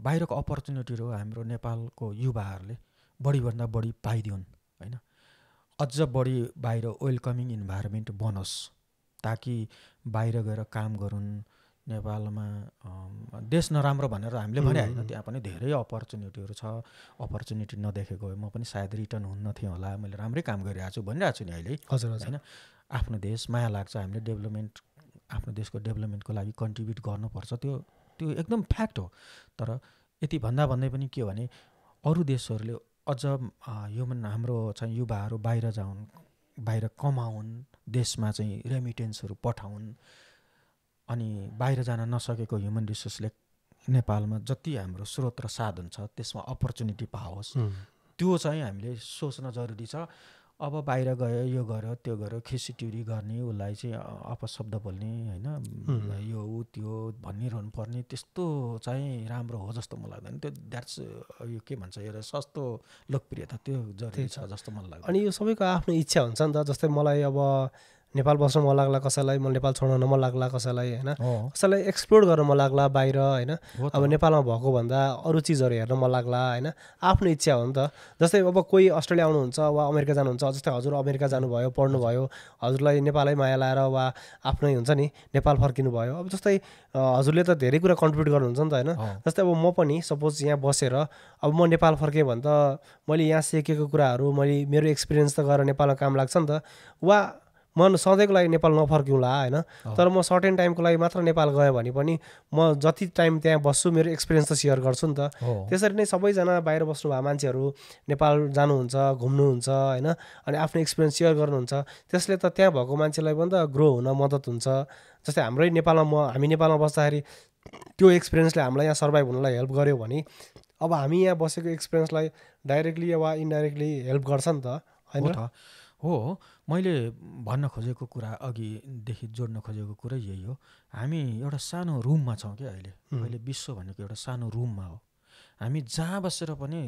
बाहिरको अपर्च्युनिटीहरू हाम्रो नेपालको युवाहरूले बढीभन्दा बढी पाइदिउन् होइन। अझ बढी बाहिर वेलकमिङ इन्भाइरोमेन्ट बनोस्, ताकि बाहिर गएर काम गरून्। नेपालमा देश नराम्रो भनेर हामीले भने होइन, त्यहाँ पनि धेरै अपर्च्युनिटीहरू छ। अपर्च्युनिटी नदेखेको भए म पनि सायद रिटर्न हुन्न थिएँ होला, मैले राम्रै काम गरिरहेको छु भनिरहेको छु नि अहिले होइन। आफ्नो देश माया लाग्छ, हामीले डेभलपमेन्ट आफ्नो देशको डेभलपमेन्टको लागि कन्ट्रिब्युट गर्नुपर्छ, त्यो एकदम फ्याक्ट हो। तर यति भन्दै पनि के भने अरू देशहरूले अझ हाम्रो चाहिँ युवाहरू बाहिर जाउन्, बाहिर कमाउन्, देशमा चाहिँ रेमिटेन्सहरू पठाउन्। अनि बाहिर जान नसकेको ह्युमन रिसोर्सले नेपालमा जति हाम्रो स्रोत र साधन छ त्यसमा अपर्च्युनिटी पाओस्, त्यो चाहिँ हामीले सोच्न जरुरी छ। अब बाहिर गयो, यो गर्यो त्यो गर्यो, खिसीट्युरी गर्ने, उसलाई चाहिँ अपशब्द बोल्ने होइन, यो त्यो भनिरहनु पर्ने, त्यस्तो चाहिँ राम्रो हो जस्तो मलाई लाग्दैन। त्यो द्याट्स यो के भन्छ एउटा सस्तो लोकप्रियता, त्यो जरुरी छ जस्तो मलाई लाग्छ। अनि यो सबैको आफ्नो इच्छा हुन्छ नि त। जस्तै मलाई अब नेपाल बस्न मन लाग्ला कसैलाई, म नेपाल छोड्न नमन लाग्ला कसैलाई होइन, कसैलाई एक्सप्लोर गर्न मन लाग्ला बाहिर होइन। अब नेपालमा भएको भन्दा अरू चिजहरू हेर्न मन लाग्ला होइन, आफ्नो इच्छा हो नि त। जस्तै अब कोही अस्ट्रेलिया आउनुहुन्छ वा अमेरिका जानुहुन्छ, जस्तै हजुर अमेरिका जानुभयो, पढ्नुभयो, हजुरलाई नेपालै माया लाएर वा आफ्नै हुन्छ नि नेपाल फर्किनु भयो। अब जस्तै हजुरले त धेरै कुरा कन्ट्रिब्युट गर्नुहुन्छ नि त होइन। जस्तै अब म पनि सपोज यहाँ बसेर अब म नेपाल फर्केँ भने त मैले यहाँ सिकेको कुराहरू मेरो एक्सपिरियन्स त गएर नेपालमा काम लाग्छ नि त। वा म सधैँको लागि नेपाल नफर्किउँला होइन, तर म सर्टेन टाइमको लागि मात्र नेपाल गएँ भने पनि म जति टाइम त्यहाँ बस्छु मेरो एक्सपिरियन्स त सेयर गर्छु नि त। त्यसरी नै सबैजना बाहिर बस्नुभएको मान्छेहरू नेपाल जानुहुन्छ, घुम्नुहुन्छ होइन, अनि आफ्नो एक्सपिरियन्स सेयर गर्नुहुन्छ। त्यसले त त्यहाँ भएको मान्छेलाई पनि त ग्रो हुन मद्दत हुन्छ। जस्तै हामी नेपालमा बस्दाखेरि त्यो एक्सपिरियन्सले हामीलाई यहाँ सर्भाइभ हुनलाई हेल्प गर्यो भने अब हामी यहाँ बसेको एक्सपिरियन्सलाई डाइरेक्टली वा इन्डाइरेक्टली हेल्प गर्छ नि त होइन। हो, मैले भन्न खोजेको कुरा अघिदेखि जोड्न खोजेको कुरा यही हो। हामी एउटा सानो रुममा छौँ क्या अहिले विश्व भनेको एउटा सानो रुममा हो। हामी जहाँ बसेर पनि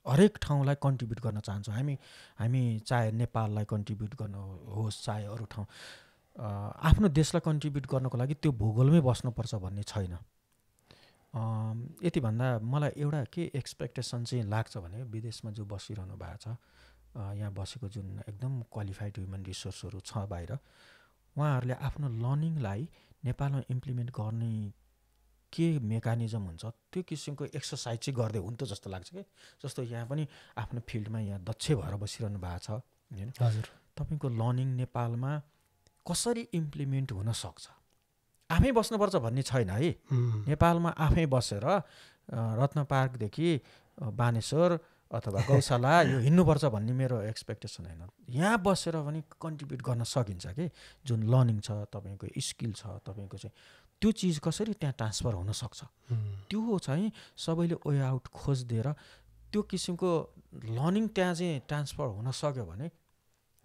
हरेक ठाउँलाई कन्ट्रिब्युट गर्न चाहन्छौँ। हामी चाहे नेपाललाई कन्ट्रिब्युट गर्न होस्, चाहे अरू ठाउँ, आफ्नो देशलाई कन्ट्रिब्युट गर्नको लागि त्यो भूगोलमै बस्नुपर्छ भन्ने छैन। यति भन्दा मलाई एउटा के एक्सपेक्टेसन चाहिँ लाग्छ भने विदेशमा जो बसिरहनु भएको छ, यहाँ बसेको जुन एकदम क्वालिफाइड ह्युमन रिसोर्सहरू छ बाहिर, उहाँहरूले आफ्नो लर्निङलाई नेपालमा इम्प्लिमेन्ट गर्ने के मेकानिजम हुन्छ त्यो किसिमको एक्सर्साइज चाहिँ गर्दै हुन्थ्यो जस्तो लाग्छ कि। जस्तो यहाँ पनि आफ्नो फिल्डमा यहाँ दक्ष भएर बसिरहनु भएको छ होइन, हजुर तपाईँको लर्निङ नेपालमा कसरी इम्प्लिमेन्ट हुनसक्छ, आफै बस्नुपर्छ भन्ने छैन है। नेपालमा आफै बसेर रत्न पार्कदेखि बानेश्वर अथवा गौशाला यो हिँड्नुपर्छ भन्ने मेरो एक्सपेक्टेसन होइन। यहाँ बसेर पनि कन्ट्रिब्युट गर्न सकिन्छ कि। जुन लर्निङ छ, तपाईँको स्किल छ, तपाईँको चाहिँ त्यो चिज कसरी त्यहाँ ट्रान्सफर हुनसक्छ, त्यो चाहिँ सबैले वे आउट खोजिदिएर त्यो किसिमको लर्निङ त्यहाँ चाहिँ ट्रान्सफर हुन सक्यो भने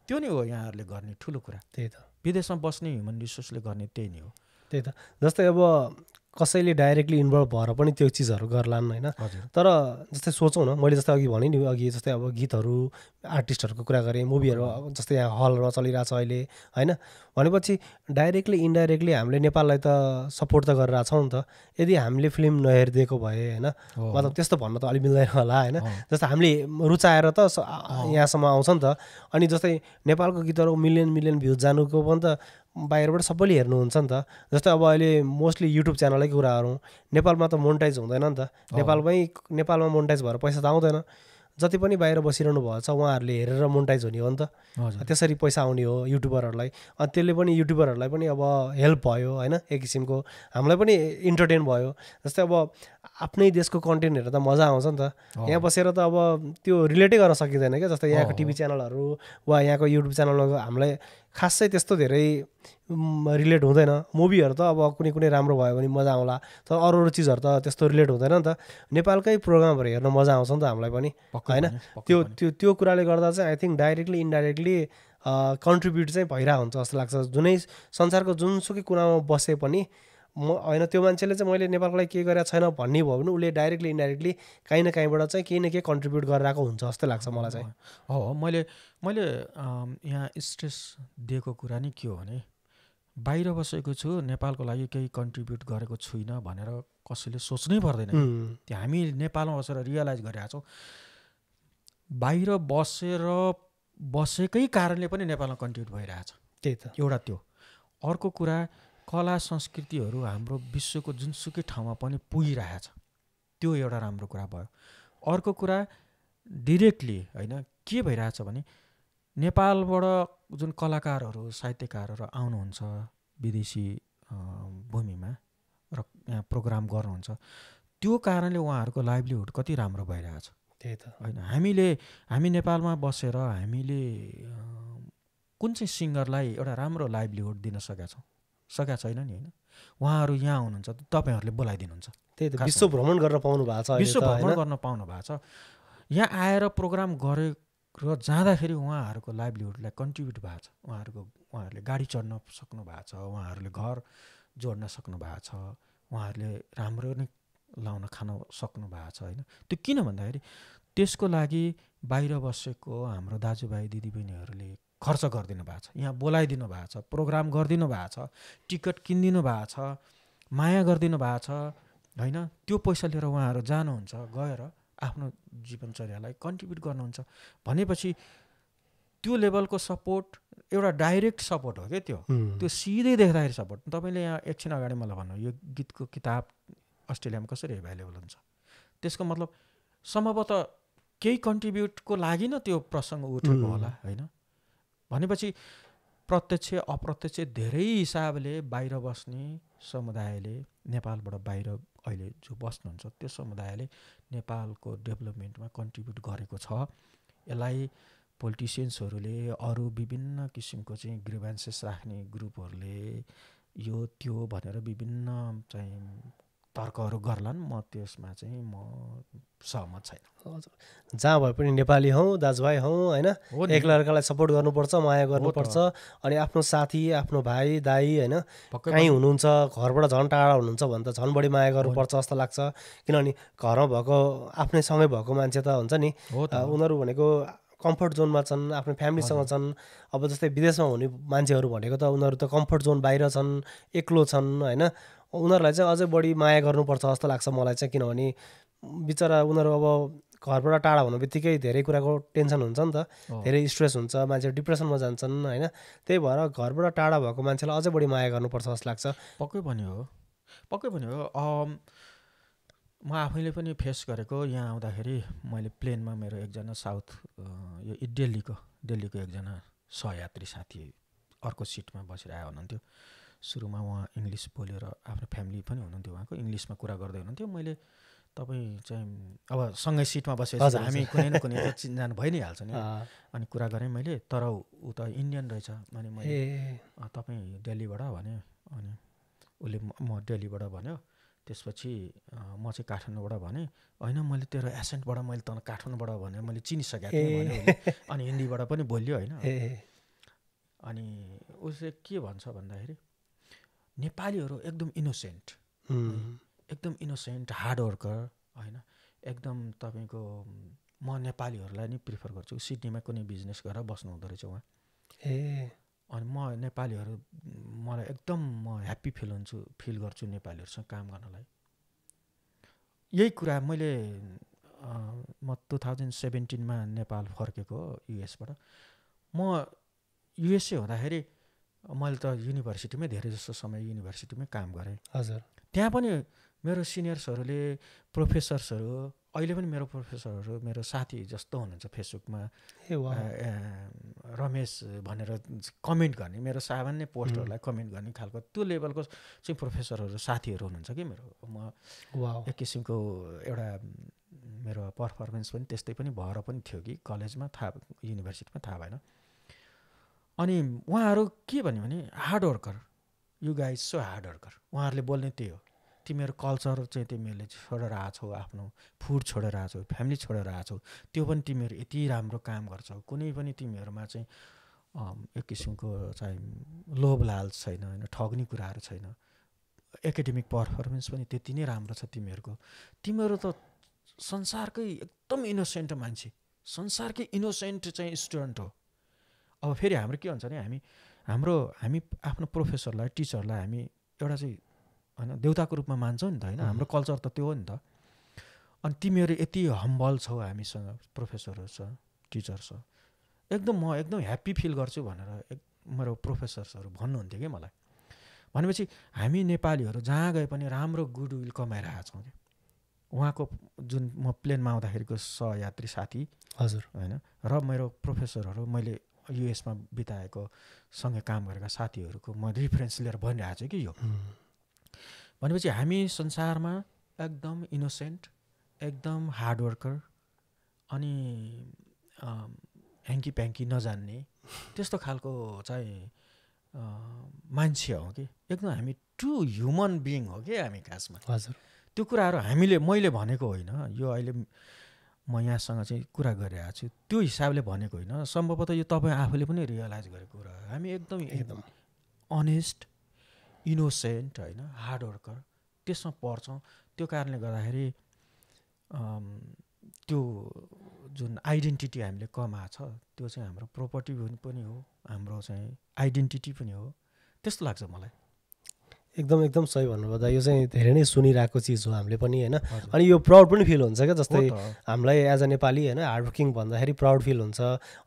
त्यो नै हो यहाँहरूले गर्ने ठुलो कुरा। त्यही त विदेशमा बस्ने ह्युमन रिसोर्सले गर्ने त्यही नै हो। त्यही त जस्तै अब कसैले डाइरेक्टली इन्भल्भ भएर पनि त्यो चिजहरू गर्लान् होइन तर जस्तै सोचौँ न मैले जस्तै अघि भने नि अघि जस्तै अब गीतहरू आर्टिस्टहरूको कुरा गरेँ मुभीहरू जस्तै यहाँ हलमा चलिरहेछ अहिले होइन भनेपछि डाइरेक्टली इन्डाइरेक्टली हामीले नेपाललाई त सपोर्ट त गरिरहेछौँ नि त यदि हामीले फिल्म नहेरिदिएको भए होइन मतलब त्यस्तो भन्न त अलिक मिल्दैन होला होइन जस्तो हामीले रुचाएर त यहाँसम्म आउँछ नि त अनि जस्तै नेपालको गीतहरू मिलियन भ्युज जानुको पनि त बाहिरबाट सबैले हेर्नुहुन्छ नि त जस्तै अब अहिले मोस्टली युट्युब च्यानलकै कुरा गरौँ नेपालमा त मोनिटाइज हुँदैन नि त नेपालमा मोनिटाइज भएर पैसा त आउँदैन जति पनि बाहिर बसिरहनु भएको छ उहाँहरूले हेरेर मोनिटाइज हुने हो नि त त्यसरी पैसा आउने हो युट्युबरहरूलाई अनि त्यसले पनि युट्युबरहरूलाई पनि अब हेल्प भयो होइन एक किसिमको हामीलाई पनि इन्टरटेन भयो जस्तै अब आफ्नै देशको कन्टेन्ट हेरेर त मजा आउँछ नि त यहाँ बसेर त अब त्यो रिलेटै गर्न सकिँदैन क्या जस्तै यहाँको टिभी च्यानलहरू वा यहाँको युट्युब च्यानलमा हामीलाई खासै त्यस्तो धेरै रिलेट हुँदैन मुभीहरू त अब कुनै राम्रो भयो भने मजा आउँला तर अरू चिजहरू त त्यस्तो रिलेट हुँदैन नि त नेपालकै प्रोग्रामहरू हेर्न मजा आउँछ नि त हामीलाई पनि होइन त्यो कुराले गर्दा चाहिँ I think directly indirectly contribute चाहिँ भइरहेको हुन्छ जस्तो लाग्छ जुनै संसारको जुनसुकै कुरामा बसे पनि होइन त्यो मान्छेले चाहिँ मैले नेपालको लागि के गरेको छैन भन्ने भयो भने उसले डाइरेक्टली इन्डाइरेक्टली काहीँ न काहीँबाट चाहिँ केही न केही कन्ट्रिब्युट गरिरहेको हुन्छ जस्तो लाग्छ मलाई चाहिँ हो मैले यहाँ स्ट्रेस दिएको कुरा नि के हो भने बाहिर बसेको छु नेपालको लागि केही कन्ट्रिब्युट गरेको छुइनँ भनेर कसैले सोच्नै पर्दैन त्यो हामी नेपालमा बसेर रियलाइज गरिरहेको छौँ बाहिर बसेकै कारणले पनि नेपालमा कन्ट्रिब्युट भइरहेछ त्यही त एउटा त्यो अर्को कुरा कला संस्कृतिहरू हाम्रो विश्वको जुनसुकै ठाउँमा पनि पुगिरहेछ त्यो एउटा राम्रो कुरा भयो अर्को कुरा डिरेक्टली होइन के भइरहेछ भने नेपालबाट जुन कलाकारहरू साहित्यकारहरू आउनुहुन्छ विदेशी भूमिमा र यहाँ प्रोग्राम गर्नुहुन्छ त्यो कारणले उहाँहरूको लाइभलीहुड कति राम्रो भइरहेछ त्यही त होइन हामी नेपालमा बसेर हामीले कुन चाहिँ सिङ्गरलाई एउटा राम्रो लाइभलीहुड दिन सकेका छैन नि होइन उहाँहरू यहाँ आउनुहुन्छ तपाईँहरूले बोलाइदिनुहुन्छ त्यही त विश्व भ्रमण गर्न पाउनु भएको छ विश्व भ्रमण गर्न पाउनु भएको छ यहाँ आएर प्रोग्राम गरेर जाँदाखेरि उहाँहरूको लाइभलीहुडलाई कन्ट्रिब्युट भएको छ उहाँहरूले गाडी चढ्न सक्नु भएको छ उहाँहरूले घर जोड्न सक्नु भएको छ उहाँहरूले राम्रो नै लाउन खान सक्नु भएको छ होइन त्यो किन भन्दाखेरि त्यसको लागि बाहिर बसेको हाम्रो दाजुभाइ दिदीबहिनीहरूले खर्च गरिदिनु भएको छ यहाँ बोलाइदिनु भएको छ प्रोग्राम गरिदिनु भएको छ टिकट किनिदिनु भएको छ माया गरिदिनु भएको छ होइन त्यो पैसा लिएर उहाँहरू जानुहुन्छ गएर आफ्नो जीवनचर्यालाई कन्ट्रिब्युट गर्नुहुन्छ भनेपछि त्यो लेभलको सपोर्ट एउटा डाइरेक्ट सपोर्ट हो क्या त्यो सिधै देख्दाखेरि सपोर्ट तपाईँले यहाँ एकछिन अगाडि मलाई भन्नु यो गीतको किताब अस्ट्रेलियामा कसरी एभाइलेबल हुन्छ त्यसको मतलब सम्भवतः केही कन्ट्रिब्युटको लागि न त्यो प्रसङ्ग उठेको होला होइन भनेपछि प्रत्यक्ष अप्रत्यक्ष धेरै हिसाबले बाहिर बस्ने समुदायले नेपालबाट बाहिर अहिले जो बस्नुहुन्छ त्यो समुदायले नेपालको डेभलपमेन्टमा कन्ट्रिब्युट गरेको छ यसलाई पोलिटिसियन्सहरूले अरू विभिन्न किसिमको चाहिँ ग्रिभेन्सेस राख्ने ग्रुपहरूले यो त्यो भनेर विभिन्न चाहिँ तर्कहरू गर्लान् म त्यसमा चाहिँ म सहमत छैन जहाँ भए पनि नेपाली हौँ दाजुभाइ हौँ होइन एकअर्कालाई सपोर्ट गर्नुपर्छ माया गर्नुपर्छ अनि आफ्नो साथी आफ्नो भाइ दाइ होइन कहीँ हुनुहुन्छ घरबाट झन् टाढा हुनुहुन्छ भने त झन् बढी माया गर्नुपर्छ जस्तो लाग्छ किनभने घरमा भएको आफ्नै सँगै भएको मान्छे त हुन्छ नि उनीहरू भनेको कम्फर्ट जोनमा छन् आफ्नो फ्यामिलीसँग छन् अब जस्तै विदेशमा हुने मान्छेहरू भनेको त उनीहरू त कम्फर्ट जोन बाहिर छन् एक्लो छन् होइन उनीहरूलाई चाहिँ अझै बढी माया गर्नुपर्छ जस्तो लाग्छ मलाई चाहिँ किनभने बिचरा उनीहरू अब घरबाट टाढा हुने बित्तिकै धेरै कुराको टेन्सन हुन्छ नि त धेरै स्ट्रेस हुन्छ मान्छेहरू डिप्रेसनमा जान्छन् होइन त्यही भएर घरबाट टाढा भएको मान्छेलाई अझै बढी माया गर्नुपर्छ जस्तो लाग्छ पक्कै भन्यो म आफैले पनि फेस गरेको यहाँ आउँदाखेरि मैले प्लेनमा मेरो एकजना साउथ यो दिल्लीको एकजना सहयात्री साथी अर्को सिटमा बसिरहेको हुनुहुन्थ्यो सुरुमा उहाँ इङ्ग्लिस बोलेर आफ्नो फ्यामिली पनि हुनुहुन्थ्यो उहाँको इङ्ग्लिसमा कुरा गर्दै हुनुहुन्थ्यो मैले तपाईँ चाहिँ अब सँगै सिटमा बसेपछि हामी कुनै न कुनै त चिनजान भइ नै हाल्छ नि अनि कुरा गरेँ मैले तर ऊ त इन्डियन रहेछ अनि मैले तपाईँ दिल्लीबाट भने अनि उसले म दिल्लीबाट भन्यो त्यसपछि म चाहिँ काठमाडौँबाट भने होइन मैले तेरो एसेन्टबाट मैले त काठमाडौँबाट भने मैले चिनिसकेको थिएँ भने अनि हिन्दीबाट पनि बोल्यो होइन अनि उसले के भन्छ भन्दाखेरि नेपालीहरू एकदम इनोसेन्ट, एकदम इनोसेन्ट, हार्ड वर्कर होइन। एकदम तपाईँको म नेपालीहरूलाई नि प्रिफर गर्छु। सिडनीमा कुनै बिजनेस गरेर बस्नु हुँदो रहेछ उहाँ। अनि म नेपालीहरू मलाई एकदम म ह्याप्पी फिल गर्छु नेपालीहरूसँग काम गर्नलाई। यही कुरा मैले म 2017मा नेपाल फर्केको युएसबाट। म युएसए हुँदाखेरि मैले त युनिभर्सिटीमै धेरै जस्तो समय युनिभर्सिटीमै काम गरेँ। हजुर। त्यहाँ पनि मेरो सिनियर्सहरूले, प्रोफेसर्सहरू, अहिले पनि मेरो प्रोफेसरहरू मेरो साथी जस्तो हुनुहुन्छ। फेसबुकमा रमेश भनेर कमेन्ट गर्ने, मेरो सामान्य पोस्टहरूलाई कमेन्ट गर्ने खालको त्यो लेभलको चाहिँ प्रोफेसरहरू साथीहरू हुनुहुन्छ कि मेरो। म एक किसिमको एउटा मेरो पर्फर्मेन्स पनि त्यस्तै पनि भएर पनि थियो कि कलेजमा, युनिभर्सिटीमा थाहा भएन। अनि उहाँहरू के भन्यो भने hard worker, you guys so hard worker. उहाँहरूले बोल्ने त्यही हो, तिमीहरू कल्चर चाहिँ तिमीहरूले छोडेर आछौ, आफ्नो फुड छोडेर आछौ, फ्यामिली छोडेर आछौ, त्यो पनि तिमीहरू यति राम्रो काम गर्छौ। कुनै पनि तिमीहरूमा चाहिँ एक किसिमको चाहिँ लोभ लालच छैन होइन, ठग्ने कुराहरू छैन, एकाडेमिक पर्फर्मेन्स पनि त्यति नै राम्रो छ तिमीहरूको। तिमीहरू त संसारकै एकदम इनोसेन्ट मान्छे, संसारकै इनोसेन्ट चाहिँ स्टुडेन्ट हो। अब फेरि हाम्रो के हुन्छ भने हामी आफ्नो प्रोफेसरलाई, टिचरलाई हामी एउटा चाहिँ होइन देउताको रूपमा मान्छौँ नि त होइन। हाम्रो कल्चर त त्यो हो नि त। अनि तिमीहरू यति हम्बल छौ हामीसँग, प्रोफेसरहरूसँग, टिचरसँग, एकदम म एकदम ह्याप्पी फिल गर्छु भनेर मेरो प्रोफेसर्सहरू भन्नुहुन्थ्यो कि मलाई। भनेपछि हामी नेपालीहरू जहाँ गए पनि राम्रो गुडविल कमाइरहेको छौँ कि। उहाँको जुन म प्लेनमा आउँदाखेरिको सहयात्री साथी हजुर होइन, र मेरो प्रोफेसरहरू, मैले युएसमा बिताएको सँगै काम गरेका साथीहरूको म रिफरेन्स लिएर भनिरहेको छु कि यो। भनेपछि हामी संसारमा एकदम इनोसेन्ट, एकदम हार्ड वर्कर, अनि ह्याङ्की प्याङ्की नजान्ने त्यस्तो खालको चाहिँ मान्छे हो कि। एकदम हामी ट्रु ह्युमन बिइङ हो कि हामी खासमा। हजुर। त्यो कुराहरू मैले भनेको होइन, यो अहिले म यहाँसँग चाहिँ कुरा गरिरहेको छु, त्यो हिसाबले भनेको होइन। सम्भवतः यो तपाईँ आफूले पनि रियलाइज गरेको कुरा हो। हामी एकदम अनेस्ट, इनोसेन्ट होइन, हार्ड वर्कर त्यसमा पर्छौँ। त्यो कारणले गर्दाखेरि त्यो जुन आइडेन्टिटी हामीले कमाएको छ त्यो चाहिँ हाम्रो प्रोपर्टी पनि हो, हाम्रो चाहिँ आइडेन्टिटी पनि हो, त्यस्तो लाग्छ मलाई। एकदम सही भन्नुभयो दा। यो चाहिँ धेरै नै सुनिरहेको चिज हो हामीले पनि होइन। अनि यो प्राउड पनि फिल हुन्छ क्या। जस्तै हामीलाई एज अ नेपाली होइन हार्डवर्किङ भन्दाखेरि प्राउड फिल हुन्छ।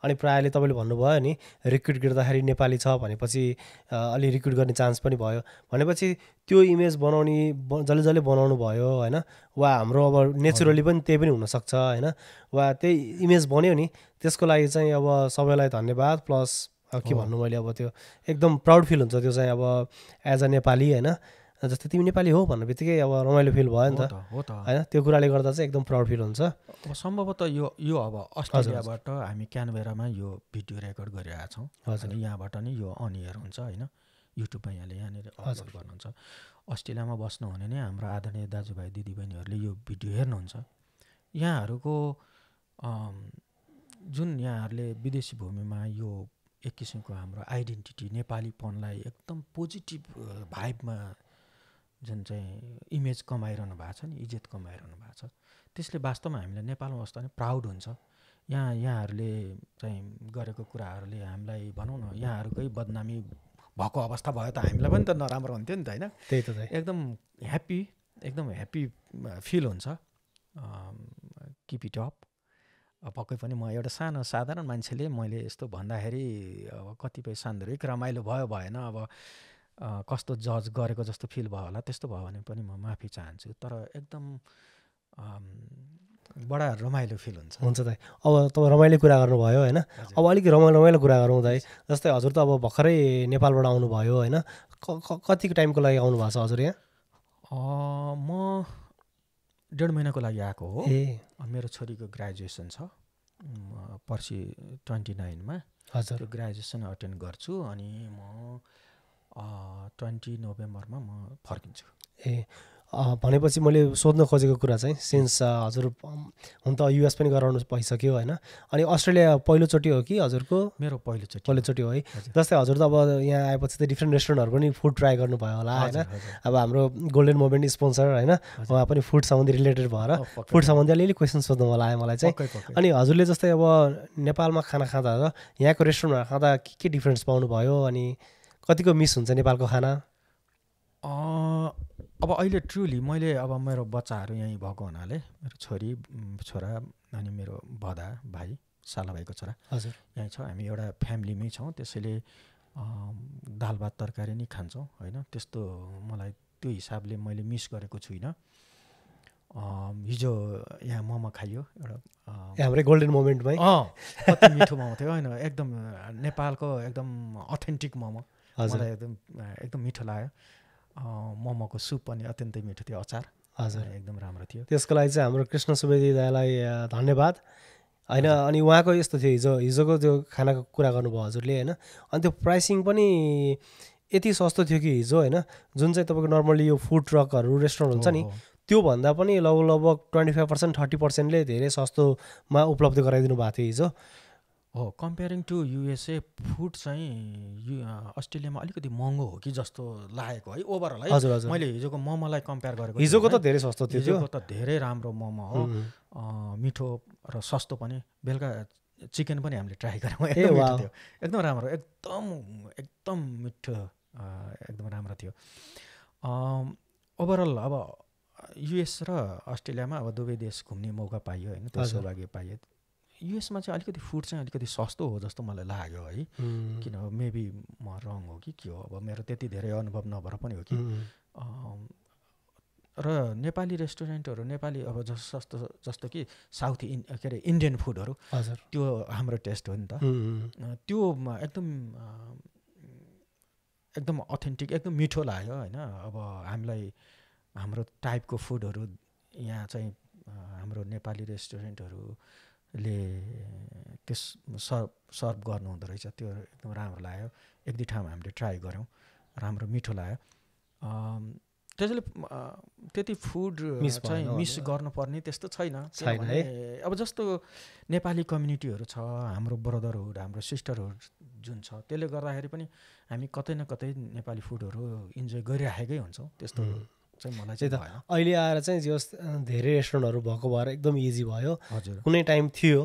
अनि प्रायःले तपाईँले भन्नुभयो नि रिक्रुट गर्दाखेरि नेपाली छ भनेपछि अलि रिक्रुट गर्ने चान्स पनि भयो भनेपछि त्यो इमेज बनाउने जसले बनाउनु भयो होइन, वा हाम्रो अब नेचुरली पनि त्यही पनि हुनसक्छ होइन, वा त्यही इमेज बन्यो नि, त्यसको लागि चाहिँ अब सबैलाई धन्यवाद। प्लस के भन्नु मैले, अब त्यो एकदम प्राउड फिल हुन्छ त्यो चाहिँ अब एज अ नेपाली होइन। जस्तै तिमी नेपाली हो भन्ने बित्तिकै अब रमाइलो फिल भयो नि त होइन। त्यो कुराले गर्दा चाहिँ एकदम प्राउड फिल हुन्छ। अब सम्भवतः यो अब अस्ट्रेलियाबाट हामी क्यानबेरामा यो भिडियो रेकर्ड गरिरहेका छौँ। अनि यहाँबाट नै यो अन एयर हुन्छ होइन, युट्युबमा यहाँनिर अपलोड गर्नुहुन्छ। अस्ट्रेलियामा बस्नुहुने नै हाम्रो आदरणीय दाजुभाइ दिदीबहिनीहरूले यो भिडियो हेर्नुहुन्छ। यहाँहरूको जुन यहाँहरूले विदेशी भूमिमा यो एक किसिमको हाम्रो आइडेन्टिटी नेपालीपनलाई एकदम पोजिटिभ भाइबमा जुन चाहिँ इमेज कमाइरहनु भएको छ नि, इज्जत कमाइरहनु भएको छ, त्यसले वास्तवमा हामीलाई नेपालमा बस्दा नि प्राउड हुन्छ। यहाँहरूले चाहिँ गरेको कुराहरूले हामीलाई भनौँ न यहाँहरूकै बदनामी भएको अवस्था भयो त हामीलाई पनि त नराम्रो हुन्थ्यो नि त होइन। त्यही त एकदम ह्याप्पी फिल हुन्छ। Keep it up. पक्कै पनि म एउटा सानो साधारण मान्छेले मैले यस्तो भन्दाखेरि अब कतिपय सान्दर्भिक रमाइलो भयो भएन, अब कस्तो जज गरेको जस्तो फिल भयो होला, त्यस्तो भयो भने पनि म माफी चाहन्छु। तर एकदम बडा रमाइलो फिल हुन्छ त। अब तपाईँ रमाइलो कुरा गर्नुभयो होइन, अब अलिक रमाइलो कुरा गरौँ दाइ। जस्तै हजुर त अब भर्खरै नेपालबाट आउनुभयो होइन, कतिको टाइमको लागि आउनु भएको छ हजुर यहाँ? म 1.5 महिनाको लागि आएको हो। मेरो छोरीको ग्रेजुएसन छ पर्सि 29मा। हजुर। त्यो ग्रेजुएसन अटेन्ड गर्छु अनि म 20 नोभेम्बरमा म फर्किन्छु। भनेपछि मैले सोध्न खोजेको कुरा चाहिँ सिन्स हजुर हुन त युएस पनि गराउनु भइसक्यो होइन, अनि अस्ट्रेलिया पहिलोचोटि हो कि हजुरको? मेरो पहिलोचोटि हो है। जस्तै हजुर त अब यहाँ आएपछि त डिफ्रेन्ट रेस्टुरेन्टहरू पनि फुड ट्राई गर्नुभयो होला होइन। अब हाम्रो गोल्डन मोमेन्ट स्पोन्सर होइन, उहाँ पनि फुड सम्बन्धी रिलेटेड भएर फुड सम्बन्धी अलिअलि क्वेसन सोध्नु होला आयो मलाई चाहिँ। अनि हजुरले जस्तै अब नेपालमा खाना खाँदा र यहाँको रेस्टुरेन्टमा खाँदा के डिफ्रेन्स पाउनुभयो, अनि कतिको मिस हुन्छ नेपालको खाना? अब अहिले ट्रुली मैले अब मेरो बच्चाहरू यहीँ भएको हुनाले मेरो छोरा अनि मेरो भाइ साला भाइको छोरा हजुर यहीँ छ, हामी एउटा फ्यामिलीमै छौँ, त्यसैले दाल भात तरकारी नै खान्छौँ होइन। त्यस्तो मलाई त्यो हिसाबले मैले मिस गरेको छुइनँ। हिजो यहाँ मोमो खाइयो एउटा हाम्रै गोल्डन मोमेन्टमै, कति मिठो मोमो थियो होइन, एकदम नेपालको एकदम अथेन्टिक मोमो, मलाई एकदम मिठो लाग्यो। मोमोको सुप पनि अत्यन्तै मिठो थियो, अचार हजुर एकदम राम्रो थियो। त्यसको लागि चाहिँ हाम्रो कृष्ण सुवेदी दाइलाई धन्यवाद होइन। अनि उहाँको यस्तो थियो, हिजोको त्यो खानाको कुरा गर्नुभयो हजुरले होइन, अनि त्यो प्राइसिङ पनि यति सस्तो थियो कि हिजो होइन, जुन चाहिँ तपाईँको नर्मली यो फुड ट्रकहरू रेस्टुरेन्ट हुन्छ नि त्योभन्दा पनि लगभग 25% 30%ले धेरै सस्तोमा उपलब्ध गराइदिनु भएको थियो हिजो। हो, कम्पेयरिङ टु युएसए फुड चाहिँ अस्ट्रेलियामा अलिकति महँगो हो कि जस्तो लागेको है ओभरअल है। हजुर हजुर, मैले हिजोको मोमोलाई कम्पेयर गरेको, हिजोको त धेरै सस्तो थियो, हिजोको त धेरै राम्रो मोमो हो, मिठो र सस्तो पनि। बेलुका चिकन पनि हामीले ट्राई गऱ्यौँ, एकदम मिठो थियो, एकदम राम्रो, एकदम मिठो, एकदम राम्रो थियो। ओभरअल अब युएस र अस्ट्रेलियामा अब दुवै देश घुम्ने मौका पाइयो होइन, त्यो सौभाग्य पाइयो। युएसमा चाहिँ अलिकति फुड चाहिँ अलिकति सस्तो हो जस्तो मलाई लाग्यो है, किन मेबी म रङ हो कि के हो, अब मेरो त्यति धेरै अनुभव नभएर पनि हो कि। र नेपाली रेस्टुरेन्टहरू नेपाली अब जस्तो कि साउथ के अरे इन्डियन फुडहरू त्यो हाम्रो टेस्ट हो नि त, त्यो एकदम अथेन्टिक एकदम मिठो लाग्यो होइन। अब हामीलाई हाम्रो टाइपको फुडहरू यहाँ चाहिँ हाम्रो नेपाली रेस्टुरेन्टहरूले त्यस सर्भ गर्नुहुँदो रहेछ, त्यो एकदम राम्रो लाग्यो। एक दुई ठाउँमा हामीले ट्राई गऱ्यौँ, राम्रो मिठो लाग्यो। त्यसैले त्यति फुड चाहिँ मिस गर्नुपर्ने त्यस्तो छैन। अब जस्तो नेपाली कम्युनिटीहरू छ, हाम्रो ब्रदरहुड हाम्रो सिस्टरहुड जुन छ, त्यसले गर्दाखेरि पनि हामी कतै न कतै नेपाली फुडहरू इन्जोय गरिराखेकै हुन्छौँ। त्यस्तो चाहिँ मलाई चाहिँ भएन। अहिले आएर चाहिँ जस धेरै रेस्टुरेन्टहरू भएको भएर एकदम इजी भयो। हजुर, कुनै टाइम थियो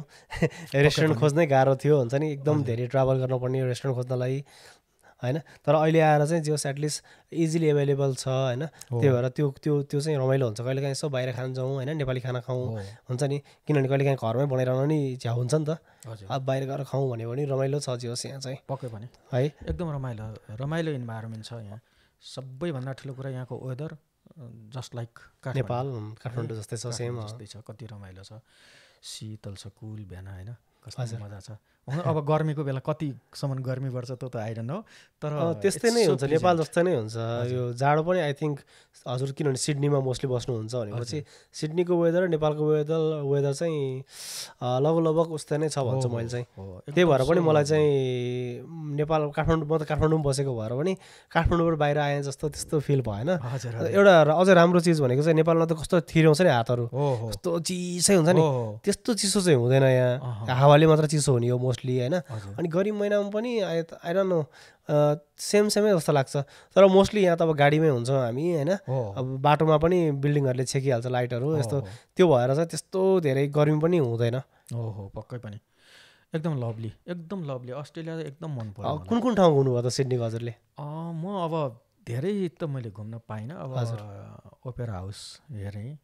रेस्टुरेन्ट खोज्नै गाह्रो थियो हुन्छ नि, एकदम धेरै ट्राभल गर्नुपर्ने रेस्टुरेन्ट खोज्नलाई होइन, तर अहिले आएर चाहिँ जस एटलिस्ट इजिली एभाइलेबल छ होइन, त्यही भएर त्यो चाहिँ रमाइलो हुन्छ। कहिले काहीँ यसो बाहिर खान जाउँ होइन, नेपाली खाना खाउँ हुन्छ नि, किनभने कहिले काहीँ घरमै बनाइरहनु नि झ्याउ हुन्छ नि त, अब बाहिर गएर खाउँ भन्यो भने रमाइलो छ जियोस् यहाँ चाहिँ। पक्कै पनि है, एकदम रमाइलो इन्भाइरोमेन्ट छ यहाँ। सबैभन्दा ठुलो कुरा यहाँको weather just like Nepal Kathmandu जस्तै छ, सेम जस्तै छ, कति रमाइलो छ, शीतल छ, कुल बिहान होइन, कस्तो मजा छ। अब गर्मीको बेला कतिसम्म गर्मी पर्छ त्यो त आइडन्ट हो, तर त्यस्तै नै हुन्छ, नेपाल जस्तै नै हुन्छ। यो जाडो पनि आई थिङ्क हजुर, किनभने सिडनीमा मोस्टली बस्नुहुन्छ भनेपछि सिडनीको वेदर नेपालको वेदर चाहिँ लगभग उस्तै नै छ भन्छु मैले चाहिँ। त्यही भएर पनि मलाई चाहिँ नेपाल काठमाडौँ, म त काठमाडौँमा बसेको भएर पनि काठमाडौँबाट बाहिर आएँ जस्तो त्यस्तो फिल भएन। एउटा अझै राम्रो चिज भनेको चाहिँ नेपालमा त कस्तो थिर्याउँछ नि हातहरू, कस्तो चिसै हुन्छ नि, त्यस्तो चिसो चाहिँ हुँदैन यहाँ, हावाले मात्र चिसो हुने हो मोस्टली होइन। अनि गर्मी महिनामा पनि आई डोन्ट नो सेमै जस्तो लाग्छ, तर मोस्टली यहाँ त अब गाडीमै हुन्छौँ हामी होइन, अब बाटोमा पनि बिल्डिङहरूले छेकिहाल्छ लाइटहरू यस्तो, त्यो भएर चाहिँ त्यस्तो धेरै गर्मी पनि हुँदैन। हो, पक्कै पनि एकदम लभली अस्ट्रेलिया एकदम मन पर्यो। कुन ठाउँ घुम्नुभयो त सिडनीको हजुरले? म अब धेरै त मैले घुम्न पाइनँ, अब ओपेरा हाउस हेरेँ,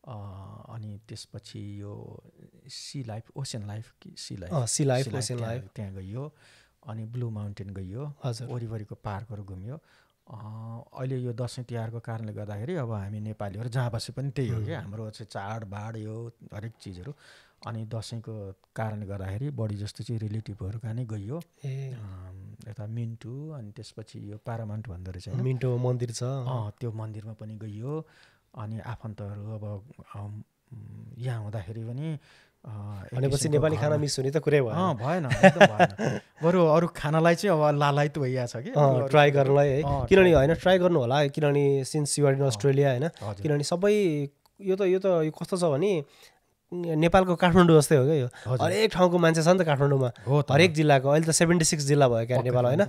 अनि त्यसपछि यो ओसन लाइफ त्यहाँ गइयो, अनि ब्लू माउन्टेन गइयो, वरिपरिको पार्कहरू घुम्यो। अहिले यो दसैँ तिहारको कारणले गर्दाखेरि अब हामी नेपालीहरू जहाँ बसे पनि त्यही हो कि, हाम्रो चाहिँ चाडबाड यो हरेक चिजहरू, अनि दसैँको कारणले गर्दाखेरि बढी जस्तो चाहिँ रिलेटिभहरू कहाँ नै गइयो, यता मिन्टु, अनि त्यसपछि यो प्यारामाउन्ट भन्दो रहेछ मिन्टु मन्दिर छ, त्यो मन्दिरमा पनि गइयो। अनि आफन्तहरू अब यहाँ हुँदाखेरि पनि भनेपछि नेपाली खाना मिस हुने त कुरै भयो भएन एकदम भएन बरु अरू खानालाई चाहिँ अब लालायत भइरहेको छ कि ट्राई गर्नलाई है किनभने होइन ट्राई गर्नु होला किनभने since you are in Australia होइन किनभने सबै यो त कस्तो छ भने नेपालको काठमाडौँ जस्तै हो क्या यो हरेक ठाउँको मान्छे छ नि त काठमाडौँमा हरेक जिल्लाको अहिले त 76 जिल्ला भयो क्या नेपाल होइन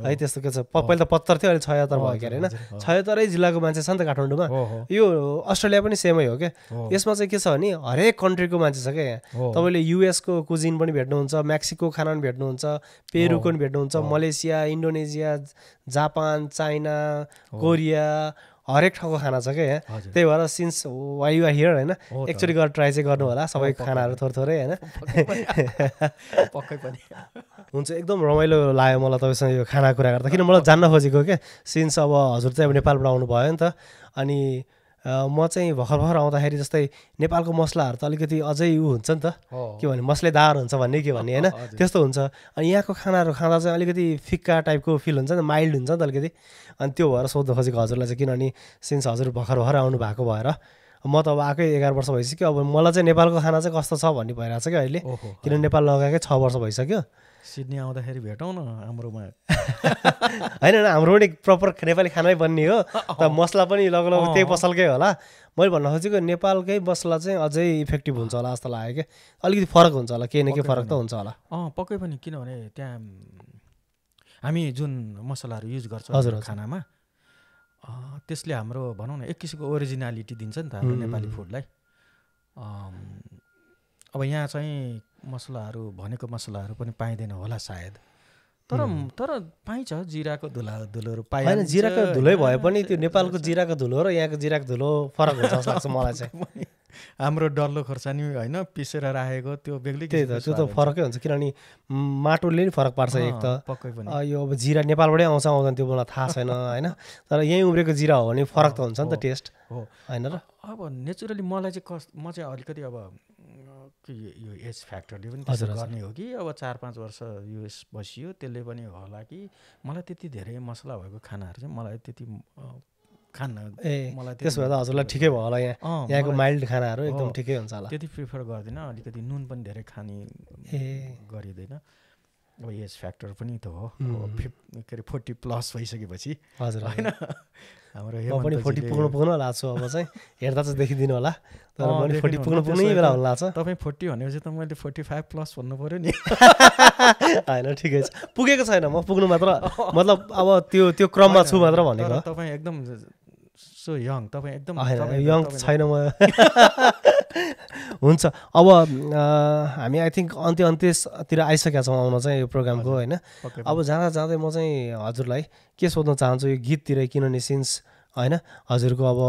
है त्यस्तो के छ पहिला त 75 थियो अहिले 76 भयो क्या होइन 76 जिल्लाको मान्छे छ नि त काठमाडौँमा यो अस्ट्रेलिया पनि सेमै हो क्या यसमा चाहिँ के छ भने हरेक कन्ट्रीको मान्छे छ क्या यहाँ तपाईँले युएसको कुजिन पनि भेट्नुहुन्छ मेक्सिको खाना पनि भेट्नुहुन्छ पेरुको पनि भेट्नुहुन्छ Malaysia Indonesia Japan China Korea हरेक ठाउँको खाना छ क्या यहाँ त्यही भएर since why you are here होइन एकचोटि गरेर ट्राई चाहिँ गर्नु होला सबै खानाहरू थोरै होइन पक्कै पनि हुन्छ एकदम रमाइलो लाग्यो मलाई तपाईँसँग यो खाना कुरा गर्दा किन मलाई जान्न खोजेको क्या सिन्स अब हजुर चाहिँ अब नेपालबाट आउनु भयो नि त अनि म चाहिँ भर्खर आउँदाखेरि जस्तै नेपालको मसलाहरू त अलिकति अझै हुन्छ नि त के भने मसलेदार हुन्छ भन्ने के भन्ने होइन त्यस्तो हुन्छ अनि यहाँको खानाहरू खाँदा चाहिँ अलिकति फिक्का टाइपको फिल हुन्छ नि माइल्ड हुन्छ नि त अलिकति अनि त्यो भएर सोध्नु खोजेको हजुरलाई चाहिँ किनभने सिन्स हजुर भर्खर आउनु भएको भएर म त अब आएकै 11 वर्ष भइसक्यो अब मलाई चाहिँ नेपालको खाना चाहिँ कस्तो छ भन्ने भइरहेको छ क्या अहिले किनभने नेपाल लगाएकै 6 वर्ष भइसक्यो सिडनी आउँदाखेरि भेटौँ न हाम्रोमा होइन हाम्रो पनि प्रपर नेपाली खानै बन्ने हो त मसला पनि लगभग त्यही पसलकै होला मैले भन्न खोजेको नेपालकै मसला चाहिँ अझै इफेक्टिभ हुन्छ होला जस्तो लाग्यो क्या अलिकति फरक हुन्छ होला केही न केही फरक त हुन्छ होला पक्कै पनि किनभने त्यहाँ हामी जुन मसलाहरू युज गर्छौँ हजुर खानामा त्यसले हाम्रो भनौँ न एक किसिमको ओरिजिनालिटी दिन्छ नि त हाम्रो नेपाली फुडलाई अब यहाँ चाहिँ मसलाहरू भनेको मसलाहरू पनि पाइँदैन होला सायद तर पाइन्छ जिराको धुलोहरू पाइन्छ जिराको धुलै भए पनि त्यो नेपालको जिराको धुलो र यहाँको जिराको धुलो फरक हुन्छ जस्तो लाग्छ मलाई चाहिँ हाम्रो डल्लो खोर्सानी होइन पिसेर राखेको त्यो बेग्लै त्यही त त्यो त फरकै हुन्छ किनभने माटोले नि फरक पार्छ एक त पक्कै पनि यो अब जिरा नेपालबाटै आउँदैन त्यो मलाई थाहा छैन होइन तर यहीँ उब्रेको जिरा हो भने फरक त हुन्छ नि त टेस्ट हो होइन र अब नेचुरली मलाई चाहिँ म चाहिँ अलिकति अब यो एज फ्याक्टरले पनि त्यसो गर्ने हो कि अब 4-5 वर्ष युएस बसियो त्यसले पनि होला कि मलाई त्यति धेरै मसला भएको खानाहरू चाहिँ मलाई त्यति मलाई त्यसो भए त हजुरलाई ठिकै भयो होला यहाँको माइल्ड खानाहरू एकदम ठिकै हुन्छ होला त्यति प्रिफर गर्दिनँ अलिकति नुन पनि धेरै खाने गरिँदैन अब एज फ्याक्टर पनि त हो के अरे 40+ भइसकेपछि हजुर होइन हाम्रो म पनि 40 पुग्नु लाग्छ अब चाहिँ हेर्दा चाहिँ देखिदिनु होला तर मैले 40 पुग्नै बेला हुन लाग्छ तपाईँ 40 भनेपछि त मैले 45+ भन्नु पऱ्यो नि होइन ठिकै छ पुगेको छैन म पुग्नु मात्र मतलब अब त्यो क्रममा छु मात्र भनेको तपाईँ एकदम सो यङ तपाईँ एकदम यङ छैन म हुन्छ अब हामी आई थिङ्क अन्त्यतिर आइसकेका छौँ आउन चाहिँ यो प्रोग्रामको होइन अब जाँदै म चाहिँ हजुरलाई के सोध्न चाहन्छु यो गीततिर किनभने सिन्स होइन हजुरको अब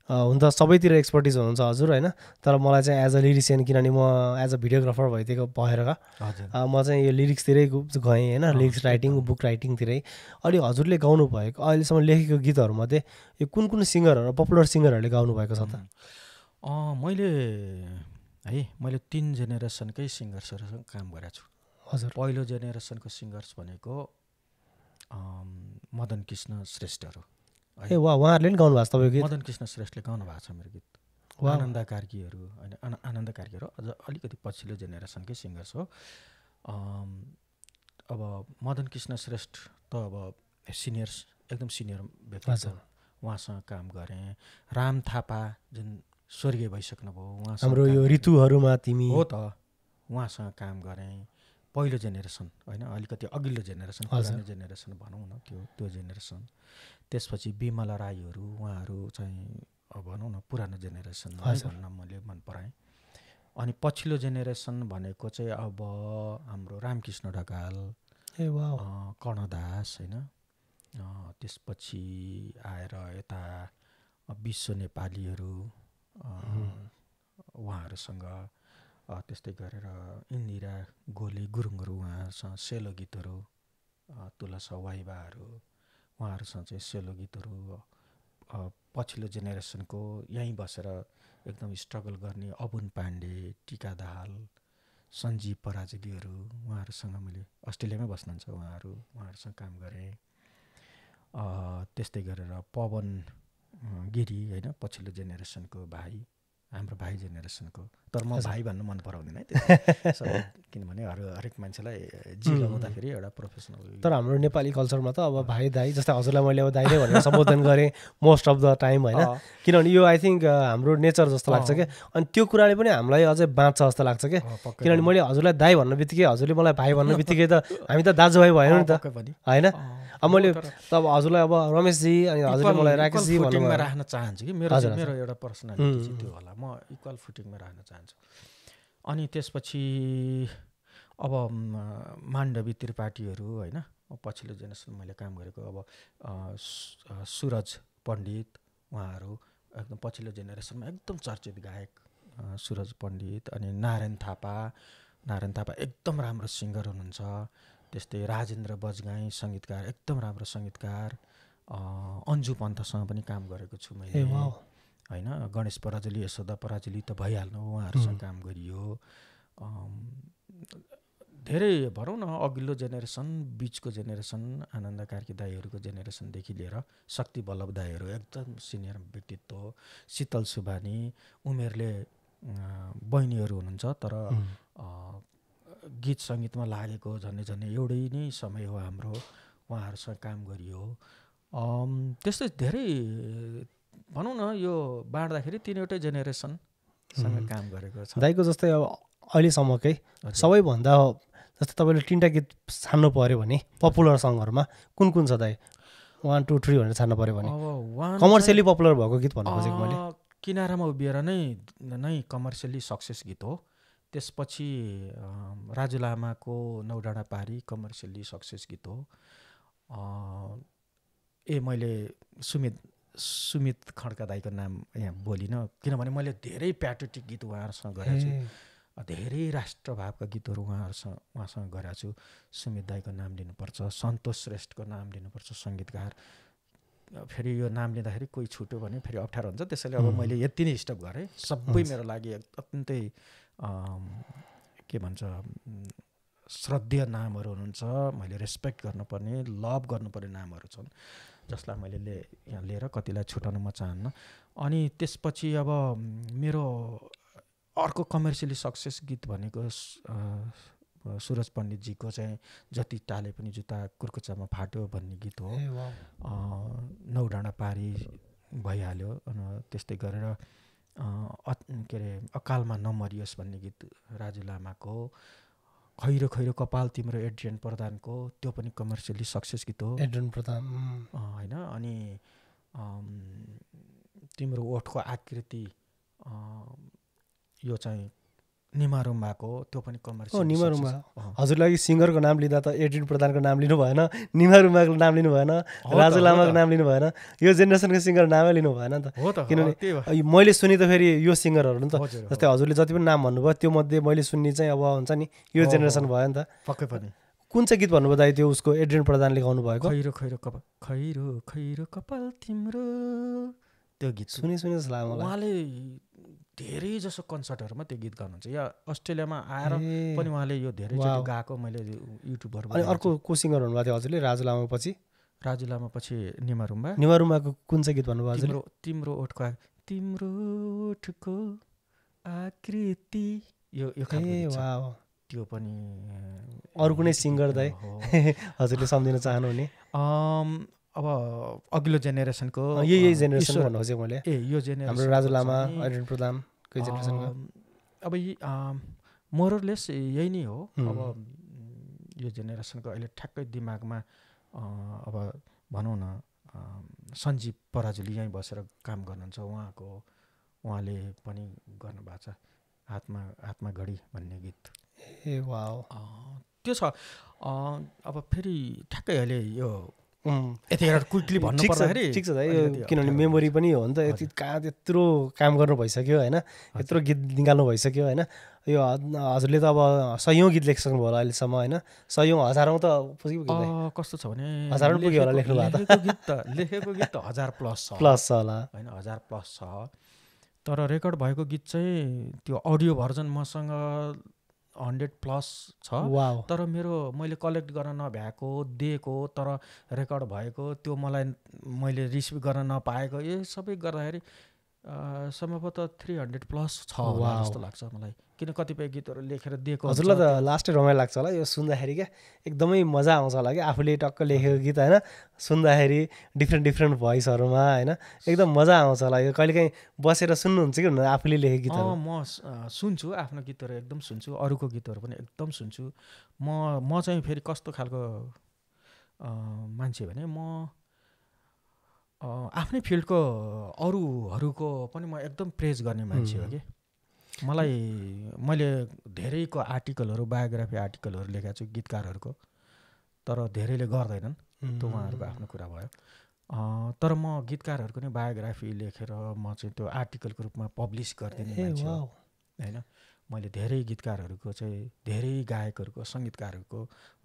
हुन त सबैतिर एक्सपर्टिज हुनुहुन्छ हजुर होइन तर मलाई चाहिँ एज अ लिरिसियन किनभने म एज अ भिडियोग्राफर भइदिएको भएर म चाहिँ यो लिरिक्सतिरै गएँ होइन लिरिक्स राइटिङ बुक राइटिङतिरै अनि हजुरले गाउनु भएको अहिलेसम्म लेखेको गीतहरूमध्ये यो कुन सिङ्गरहरू पपुलर सिङ्गरहरूले गाउनु भएको छ त मैले 3 जेनेरेसनकै सिङ्गर्सहरूसँग काम गरेको छु हजुर पहिलो जेनेरेसनको सिङ्गर्स भनेको मदन कृष्ण श्रेष्ठहरू उहाँहरूले नि गाउनु भएको छ तपाईँको गीत मदन कृष्ण श्रेष्ठले गाउनु भएको छ मेरो गीत आनन्द कार्कीहरू होइन आनन्द कार्कीहरू अझ अलिकति पछिल्लो जेनेरेसनकै सिङ्गर्स हो अब मदन कृष्ण श्रेष्ठ त अब एकदम सिनियर व्यक्ति छ उहाँसँग काम गरेँ राम थापा जुन स्वर्गीय भइसक्नुभयो उहाँसँग हाम्रो यो ऋतुहरूमा तिमी हो त उहाँसँग काम गरेँ पहिलो जेनेरेसन होइन अलिकति अघिल्लो जेनेरेसन पुरानो जेनेरेसन भनौँ न त्यो जेनेरेसन त्यसपछि बिमला राईहरू उहाँहरू चाहिँ भनौँ न पुरानो जेनेरेसन भन्न मैले मन पराएँ अनि पछिल्लो जेनेरेसन भनेको चाहिँ अब हाम्रो रामकृष्ण ढकाल कर्णदास होइन त्यसपछि आएर यता विश्व नेपालीहरू उहाँहरूसँग त्यस्तै गरेर इन्दिरा गोले गुरुङहरू उहाँहरूसँग सेलो गीतहरू तुलसा वाइबाहरू उहाँहरूसँग चाहिँ सेलो गीतहरू पछिल्लो जेनेरेसनको यहीँ बसेर एकदम स्ट्रगल गर्ने अबुन पाण्डे टिका दाहाल सञ्जीव पराजुलीहरू उहाँहरूसँग मैले अस्ट्रेलियामै बस्नुहुन्छ उहाँहरूसँग काम गरेँ त्यस्तै गरेर पवन गिरी होइन पछिल्लो जेनेरेसनको भाइ हाम्रो भाइ जेनेरेसनको। तर म भाइ भन्नु मन पराउँदिनँ है त्यो किनभने हरेक मान्छेलाई जी लगाउँदाखेरि एउटा प्रोफेसनल। तर हाम्रो नेपाली कल्चरमा त अब भाइ दाइ, जस्तै हजुरलाई मैले अब दाइ नै भनेर सम्बोधन गरेँ मोस्ट अफ द टाइम होइन, किनभने यो आई थिङ्क हाम्रो नेचर जस्तो लाग्छ क्या। अनि त्यो कुराले पनि हामीलाई अझै बाँच्छ जस्तो लाग्छ क्या, किनभने मैले हजुरलाई दाइ भन्नु बित्तिकै हजुरले मलाई भाइ भन्नु बित्तिकै त हामी त दाजुभाइ भएन नि त होइन। अब मैले त अब हजुरलाई अब रमेशजी अनि हजुरले मलाई राकेशजी फुटिङमा राख्न चाहन्छु कि मेरो एउटा पर्सनालिटी चाहिँ त्यो होला, म इक्वल फुटिङमा राख्न चाहन्छु। अनि त्यसपछि अब माण्डवी त्रिपाठीहरू होइन, पछिल्लो जेनेरेसन मैले काम गरेको अब सुरज पण्डित, उहाँहरू एकदम पछिल्लो जेनेरेसनमा एकदम चर्चित गायक सुरज पण्डित। अनि नारायण थापा एकदम राम्रो सिङ्गर हुनुहुन्छ। त्यस्तै राजेन्द्र बजगाई सङ्गीतकार, एकदम राम्रो सङ्गीतकार। अन्जु पन्तसँग पनि काम गरेको छु मैले होइन। गणेश पराजुली, यशोदा पराजुली त भइहाल्नु, उहाँहरूसँग काम गरियो। धेरै भनौँ न अघिल्लो जेनेरेसन, बिचको जेनेरेसन, आनन्द कार्की दाईहरूको जेनेरेसनदेखि लिएर शक्ति बल्लभ दाईहरू एकदम सिनियर व्यक्तित्व, शीतल सुबानी, उमेरले बहिनीहरू हुनुहुन्छ तर गीत सङ्गीतमा लागेको झन्डै एउटै नै समय हो हाम्रो, उहाँहरूसँग काम गरियो। त्यस्तै धेरै भनौँ न यो बाँड्दाखेरि 3वटै जेनेरेसनसँग काम गरेको छ। दाइको जस्तै अब अहिलेसम्मकै सबैभन्दा जस्तै तपाईँले 3टा गीत छान्नु पऱ्यो भने पपुलर सङ्गहरूमा कुन कुन छ दाइ? 1 2 3 भनेर छान्नु पऱ्यो भने कमर्सियली पपुलर भएको गीत भन्नु खोजेको मैले। किनारामा उभिएर नै कमर्सियली सक्सेस गीत हो। त्यसपछि राजु लामाको 9 डाँडा पारी कमर्सियली सक्सेस गीत हो। मैले सुमित खड्का दाईको नाम यहाँ बोलिनँ किनभने मैले धेरै प्याट्रियोटिक गीत उहाँहरूसँग गरेको छु, धेरै राष्ट्रभावका गीतहरू उहाँसँग गरेको छु। सुमित दाईको नाम लिनुपर्छ, सन्तोष श्रेष्ठको नाम लिनुपर्छ सङ्गीतकार। फेरि यो नाम लिँदाखेरि कोही छुट्यो भने फेरि अप्ठ्यारो हुन्छ, त्यसैले अब मैले यति नै स्टप गरेँ। सबै मेरो लागि अत्यन्तै के भन्छ श्रद्धेय नामहरू हुनुहुन्छ, मैले रेस्पेक्ट गर्नुपर्ने, लभ गर्नुपर्ने नामहरू छन्, जसलाई मैले यहाँ लिएर कतिलाई छुटाउन म चाहन्न। अनि त्यसपछि अब मेरो अर्को कमर्सियली सक्सेस गीत भनेको सुरज पण्डितजीको चाहिँ जति टाले पनि जुत्ता कुर्कुच्चामा फाट्यो भन्ने गीत हो। 9 डाँडा पारी भइहाल्यो। त्यस्तै गरेर के अरे अकालमा नमरियोस् भन्ने गीत राजु लामाको। खैरो खैरो कपाल तिम्रो एड्रियन प्रधानको, त्यो पनि कमर्सियली सक्सेस गीत हो। एड्रियन प्रधान होइन। अनि तिम्रो ओठको आकृति यो चाहिँ निमारुम्बाको, त्यो पनि कमर्सियल। निमारुम्बा हजुरलाई सिङ्गरको नाम लिँदा त एड्रियन प्रधानको नाम लिनु भएन, निमारुम्बाको नाम लिनु भएन, राजु लामाको नाम लिनु भएन, यो जेनेरेसनको सिङ्गर नामै लिनु भएन नि त। किनभने मैले सुने त फेरि यो सिङ्गरहरू नि त जस्तै हजुरले जति पनि नाम भन्नुभयो त्यो मध्ये मैले सुन्ने चाहिँ अब हुन्छ नि यो जेनेरेसन भयो नि त। पक्कै पनि। कुन चाहिँ गीत भन्नुभयो दाइ त्यो उसको एड्रियन प्रधानले गाउनु भएको? खैरो खैरो कपाल, खैरो खैरो कपाल तिम्रो, त्यो गीत सुने जस्तो लाग्यो मलाई। उहाँले धेरै जसो कन्सर्टहरूमा त्यो गीत गाउनुहुन्छ, या अस्ट्रेलियामा आएर पनि उहाँले यो धेरैचोटि गाएको मैले युट्युबहरूमा। अनि अर्को को सिङ्गर भन्नुभएको थियो हजुरले? राजु लामा पछि? राजु लामा पछि निमारुम्बा। निमारुम्बाको कुन चाहिँ गीत भन्नुभयो हजुरले? तिम्रो ओठको आकृति, यो त्यो पनि। अरू कुनै सिङ्गर दाइ हजुरले सम्झिन चाहनुहुने? अब अघिल्लो जेनेरेसनको यही जेनेरेसन भन्नु खोजेको मैले। यो जेनेरेसन हाम्रो राजु लामा, एड्रियन प्रधान कोही जेनेरेसनको? अब मोरलेस यही नै हो। अब यो जेनेरेसनको अहिले ठ्याक्कै दिमागमा अब भनौँ न सञ्जीव पराजुली यहीँ बसेर काम गर्नुहुन्छ, उहाँले पनि गर्नुभएको छ हातमा घडी भन्ने गीत। त्यो छ। अब फेरि ठ्याक्कै अहिले यो यतिखेर क्विकली भन्नु पर्दाखेरि ठिक छ दाइ, किनभने मेमोरी पनि हो नि त। यत्रो काम गर्नु भइसक्यो होइन, यत्रो गीत निकाल्नु भइसक्यो होइन। यो हजुरले त अब 100औँ गीत लेखिसक्नु भयो होला अहिलेसम्म होइन? 100औँ 1000औँ त पुग्यो? कस्तो छ भने 1000 पुग्यो होला लेख्नु भएको लेखेको गीत त 1000 प्लस छ होला होइन? 1000 प्लस छ। तर रेकर्ड भएको गीत चाहिँ त्यो अडियो भर्जन मसँग 100 प्लस छ। तर मैले कलेक्ट गर्न नभ्याएको दिएको तर रेकर्ड भएको, त्यो मैले रिसिभ गर्न नपाएको, यो सबै गर्दाखेरि सम्भवतः 300 प्लस छ होला जस्तो लाग्छ मलाई, किन कतिपय गीतहरू लेखेर दिएको। हजुरलाई त लास्टै रमाइलो लाग्छ होला यो सुन्दाखेरि क्या, एकदमै मजा आउँछ होला कि आफूले टक्क लेखेको गीत होइन, सुन्दाखेरि डिफ्रेन्ट भोइसहरूमा होइन एकदम मजा आउँछ होला। यो कहिलेकाहीँ बसेर सुन्नुहुन्छ कि हुन्न आफूले लेखेको गीतहरू? म सुन्छु, आफ्नो गीतहरू एकदम सुन्छु, अरूको गीतहरू पनि एकदम सुन्छु। म चाहिँ फेरि कस्तो खालको मान्छे भने म आफ्नै फिल्डको अरूहरूको पनि म एकदम प्रेज गर्ने मान्छे हो कि। मैले धेरैको आर्टिकलहरू, बायोग्राफी आर्टिकलहरू लेखेको छु गीतकारहरूको, तर धेरैले गर्दैनन्, त्यो उहाँहरूको आफ्नो कुरा भयो। तर म गीतकारहरूको नै बायोग्राफी लेखेर म चाहिँ त्यो आर्टिकलको रूपमा पब्लिस गरिदिने मान्छे हो होइन। मैले धेरै गीतकारहरूको चाहिँ, धेरै गायकहरूको, सङ्गीतकारहरूको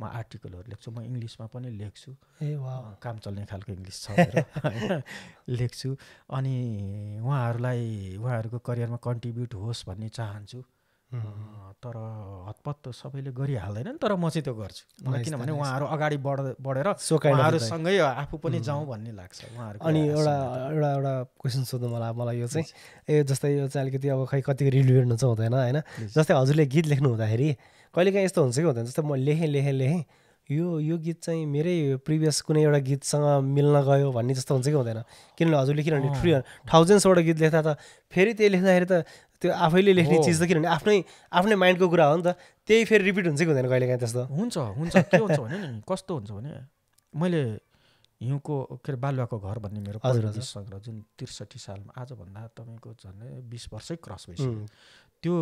म आर्टिकलहरू लेख्छु। म इङ्ग्लिसमा पनि लेख्छु, काम चल्ने खालको इङ्ग्लिस छ होइन, लेख्छु। अनि उहाँहरूको करियरमा कन्ट्रिब्युट होस् भन्ने चाहन्छु। तर हतपत सबैले गरिहाल्दैनन्, तर म चाहिँ त्यो गर्छु। मलाई किनभने उहाँहरू अगाडि बढेर उहाँहरूसँगै आफू पनि जाउँ भन्ने लाग्छ उहाँहरूको। अनि एउटा क्वेसन सोध्नु मलाई यो चाहिँ जस्तै यो चाहिँ अलिकति अब खै कतिको रिलेभेन्ट हुन्छ हुँदैन होइन। जस्तै हजुरले गीत लेख्नु हुँदाखेरि कहिलेकाहीँ यस्तो हुन्छ कि हुँदैन, जस्तै म लेखेँ यो गीत चाहिँ मेरै प्रिभियस कुनै एउटा गीतसँग मिल्न गयो भन्ने जस्तो हुन्छ कि हुँदैन? किनभने किनभने 1000वटा गीत लेख्दा त फेरि त्यही लेख्दाखेरि त त्यो आफैले लेख्ने चिज त किनभने आफ्नै माइन्डको कुरा हो नि त, त्यही फेरि रिपिट हुन्छ कि हुँदैन कहिलेकाहीँ त्यस्तो? हुन्छ। के हुन्छ भने नि, कस्तो हुन्छ भने मैले हिउँको के अरे बालुवाको घर भन्ने मेरो पहिलो गीत सङ्ग्रह जुन 63 सालमा, आजभन्दा तपाईँको झन्डै 20 वर्षै क्रस भइसक्यो,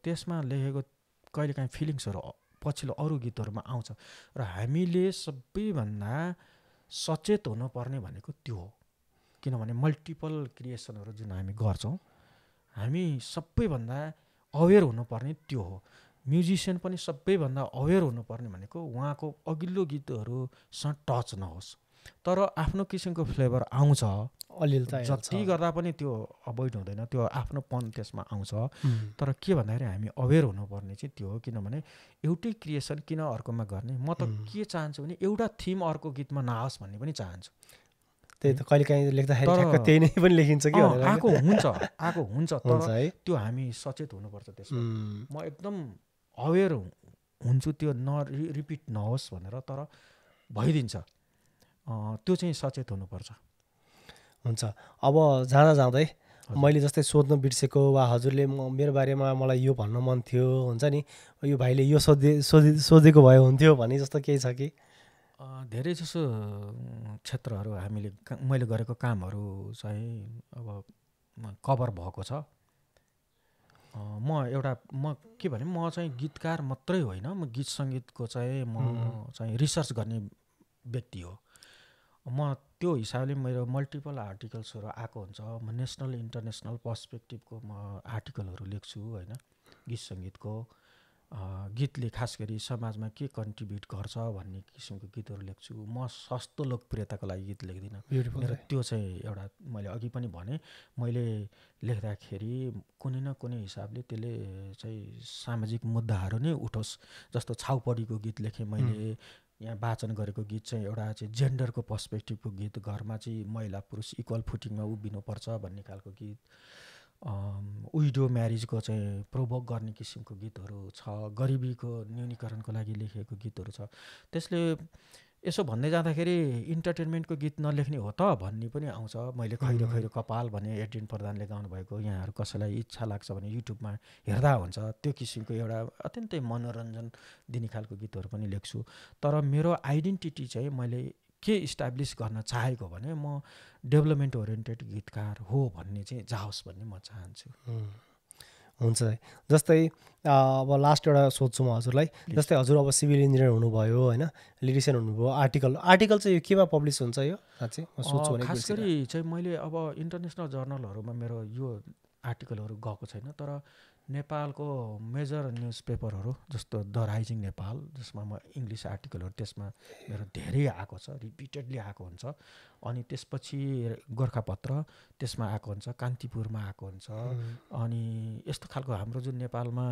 त्यसमा लेखेको कहिलेकाहीँ फिलिङ्सहरू पछिल्लो अरू गीतहरूमा आउँछ। र हामीले सबैभन्दा सचेत हुनुपर्ने भनेको त्यो हो, किनभने मल्टिपल क्रिएसनहरू जुन हामी गर्छौँ, हामी सबैभन्दा अवेर हुनुपर्ने त्यो हो। म्युजिसियन पनि सबैभन्दा अवेर हुनुपर्ने भनेको उहाँको अघिल्लो गीतहरूसँग टच नहोस्, तर आफ्नो किसिमको फ्लेभर आउँछ अलिअलि त, जति गर्दा पनि त्यो अभोइड हुँदैन, त्यो आफ्नोपन त्यसमा आउँछ। तर के भन्दाखेरि हामी अवेर हुनुपर्ने चाहिँ त्यो हो, किनभने एउटै क्रिएसन किन अर्कोमा गर्ने? म त के चाहन्छु भने एउटा थिम अर्को गीतमा नआओस् भन्ने पनि चाहन्छु। त्यही त कहिलेकाहीँ लेख्दाखेरि ठ्याक्क त्यही नै पनि लेखिन्छ कि आएको हुन्छ तर त्यो हामी सचेत हुनुपर्छ त्यसमा। म एकदम अवेर हुन्छु त्यो रिपिट नहोस् भनेर, तर भइदिन्छ, त्यो चाहिँ सचेत हुनुपर्छ। हुन्छ। अब जाँदै मैले जस्तै सोध्न बिर्सेको वा हजुरले मेरो बारेमा मलाई यो भन्न मन थियो हुन्छ नि, यो भाइले यो सोधेको भए हुन्थ्यो भन्ने जस्तो केही छ कि? धेरै जसो क्षेत्रहरू मैले गरेको कामहरू चाहिँ अब कभर भएको छ। म के भने म चाहिँ गीतकार मात्रै होइन, म गीत सङ्गीतको चाहिँ म चाहिँ रिसर्च गर्ने व्यक्ति हो। म त्यो हिसाबले मेरो मल्टिपल आर्टिकल्सहरू आएको हुन्छ। म नेसनल इन्टरनेसनल पर्सपेक्टिभको म आर्टिकलहरू लेख्छु होइन, गीत सङ्गीतको। गीतले खास गरी समाजमा के कन्ट्रिब्युट गर्छ भन्ने किसिमको गीतहरू लेख्छु। म सस्तो लोकप्रियताको लागि गीत लेख्दिनँ। मेरो त्यो चाहिँ एउटा मैले अघि पनि भने, मैले लेख्दाखेरि कुनै न कुनै हिसाबले त्यसले चाहिँ सामाजिक मुद्दाहरू नै उठोस्। जस्तो छाउपडीको गीत लेखेँ मैले, यहाँ वाचन गरेको गीत चाहिँ एउटा चाहिँ जेन्डरको पर्सपेक्टिभको गीत, घरमा चाहिँ महिला पुरुष इक्वल फुटिङमा उभिनुपर्छ भन्ने खालको गीत। विडो म्यारिजको चाहिँ प्रोभोक गर्ने किसिमको गीतहरू छ, गरिबीको न्यूनीकरणको लागि लेखिएको गीतहरू छ। त्यसले यसो भन्दै जाँदाखेरि इन्टरटेनमेन्टको गीत नलेख्ने हो त भन्ने पनि आउँछ। मैले खैरो खैरो कपाल भने एड्रिन प्रधानले गाउनुभएको, यहाँहरू कसैलाई इच्छा लाग्छ भने युट्युबमा हेर्दा हुन्छ, त्यो किसिमको एउटा अत्यन्तै मनोरञ्जन दिने खालको गीतहरू पनि लेख्छु। तर मेरो आइडेन्टिटी चाहिँ मैले के इस्टाब्लिस गर्न चाहेको भने म डेभलपमेन्ट ओरिएन्टेड गीतकार हो भन्ने चाहिँ जाओस् भन्ने म चाहन्छु। हुन्छ। जस्तै अब लास्ट एउटा सोध्छु म हजुरलाई, जस्तै हजुर अब सिभिल इन्जिनियर हुनुभयो होइन, लिरिसियन हुनुभयो, आर्टिकल चाहिँ यो केमा पब्लिस हुन्छ? यो चाहिँ म सोध्छु भने खास गरी चाहिँ मैले अब इन्टरनेसनल जर्नलहरूमा मेरो यो आर्टिकलहरू गएको छैन, तर नेपालको मेजर न्युज पेपरहरू जस्तो द राइजिङ नेपाल, जसमा म इङ्ग्लिस आर्टिकलहरू त्यसमा मेरो धेरै आएको छ, रिपिटेडली आएको हुन्छ। अनि त्यसपछि गोर्खापत्र त्यसमा आएको हुन्छ, कान्तिपुरमा आएको हुन्छ। अनि यस्तो खालको हाम्रो जुन नेपालमा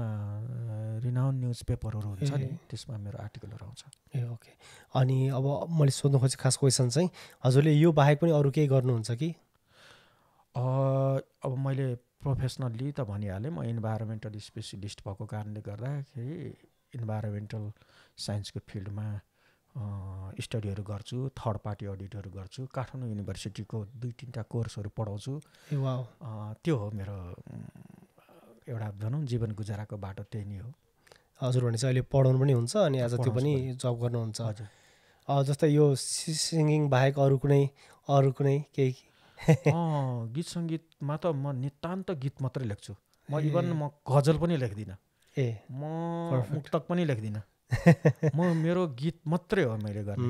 रिनाउन्ड न्युज पेपरहरू हुन्छ नि, त्यसमा मेरो आर्टिकलहरू आउँछ। ओके। अनि अब मैले सोध्नु खोजेको खास क्वेसन चाहिँ, हजुरले यो बाहेक पनि अरू केही गर्नुहुन्छ कि? अब मैले प्रोफेसनल्ली त भनिहालेँ, म इन्भाइरोमेन्टल स्पेसलिस्ट भएको कारणले गर्दाखेरि इन्भाइरोमेन्टल साइन्सको फिल्डमा स्टडीहरू गर्छु, थर्ड पार्टी अडिटहरू गर्छु, काठमाडौँ युनिभर्सिटीको 2-3टा कोर्सहरू पढाउँछु। त्यो हो मेरो एउटा भनौँ जीवन गुजाराको बाटो, त्यही नै हो। हजुर, भनेपछि अहिले पढाउनु पनि हुन्छ अनि आज त्यो पनि जब गर्नुहुन्छ। हजुर, जस्तै यो सिङ्गिङ बाहेक अरू कुनै केही? गीत सङ्गीतमा त म नितान्त गीत मात्रै लेख्छु। म इभन म गजल पनि लेख्दिनँ, म मुक्तक पनि लेख्दिनँ। मेरो गीत मात्रै हो मैले गर्ने।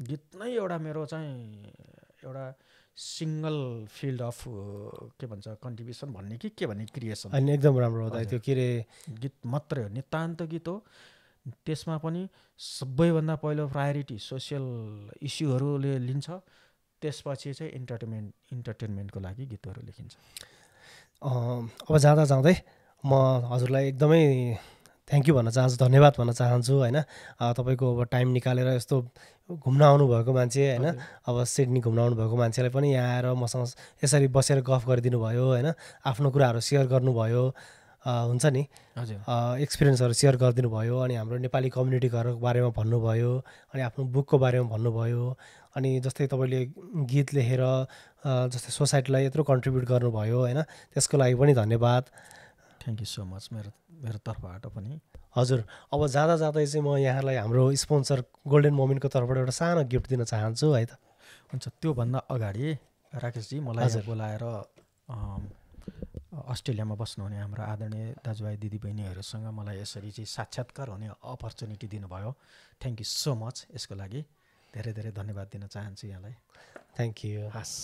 गीत नै एउटा मेरो चाहिँ एउटा सिङ्गल फिल्ड अफ के भन्छ कन्ट्रिब्युसन भन्ने कि के भन्ने क्रिएसन। अनि एकदम राम्रो हो त्यो के अरे गीत मात्रै हो, नितान्त गीत हो। त्यसमा पनि सबैभन्दा पहिलो प्रायोरिटी सोसियल इस्युहरूले लिन्छ, त्यसपछि चाहिँ इन्टरटेनमेन्टको लागि गीतहरू लेखिन्छ। अब जाँदा जाँदै म हजुरलाई एकदमै थ्याङ्क यू भन्न चाहन्छु, धन्यवाद भन्न चाहन्छु होइन। तपाईँको अब टाइम निकालेर यस्तो घुम्न आउनुभएको मान्छे होइन, अब सिडनी घुम्न आउनुभएको मान्छेलाई पनि यहाँ आएर मसँग यसरी बसेर गफ गरिदिनु भयो होइन, आफ्नो कुराहरू सेयर गर्नुभयो, हुन्छ नि एक्सपिरियन्सहरू सेयर गरिदिनु भयो। अनि हाम्रो नेपाली कम्युनिटीहरूको बारेमा भन्नुभयो, अनि आफ्नो बुकको बारेमा भन्नुभयो। अनि जस्तै तपाईँले गीत लेखेर जस्तै सोसाइटीलाई यत्रो कन्ट्रिब्युट गर्नुभयो होइन, त्यसको लागि पनि धन्यवाद। थ्याङ्क यू सो मच मेरो तर्फबाट पनि। हजुर, अब जाँदा जाँदै चाहिँ म यहाँलाई हाम्रो स्पोन्सर गोल्डन मोमेन्टको तर्फबाट एउटा सानो गिफ्ट दिन चाहन्छु है त। हुन्छ, त्योभन्दा अगाडि राकेशजी मलाई बोलाएर अस्ट्रेलियामा बस्नुहुने हाम्रो आदरणीय दाजुभाइ दिदीबहिनीहरूसँग मलाई यसरी चाहिँ साक्षात्कार हुने अपर्च्युनिटी दिनुभयो। Thank you so much. यसको लागि धेरै धेरै धन्यवाद दिन चाहन्छु यहाँलाई। Thank you. हस्,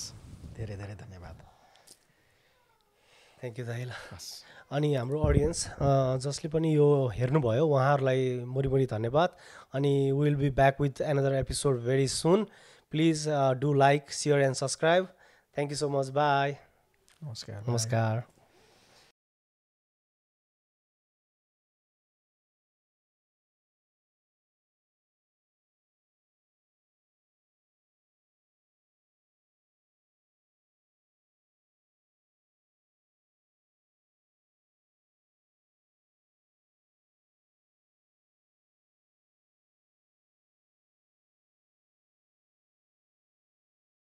धेरै धेरै धन्यवाद। थ्याङ्क यू दाइ। हस्, अनि हाम्रो अडियन्स जसले पनि यो हेर्नुभयो उहाँहरूलाई मुरी धन्यवाद। अनि will be back with another episode very soon. Please do like, share and subscribe. Thank you so much. Bye. नमस्कार। नमस्कार।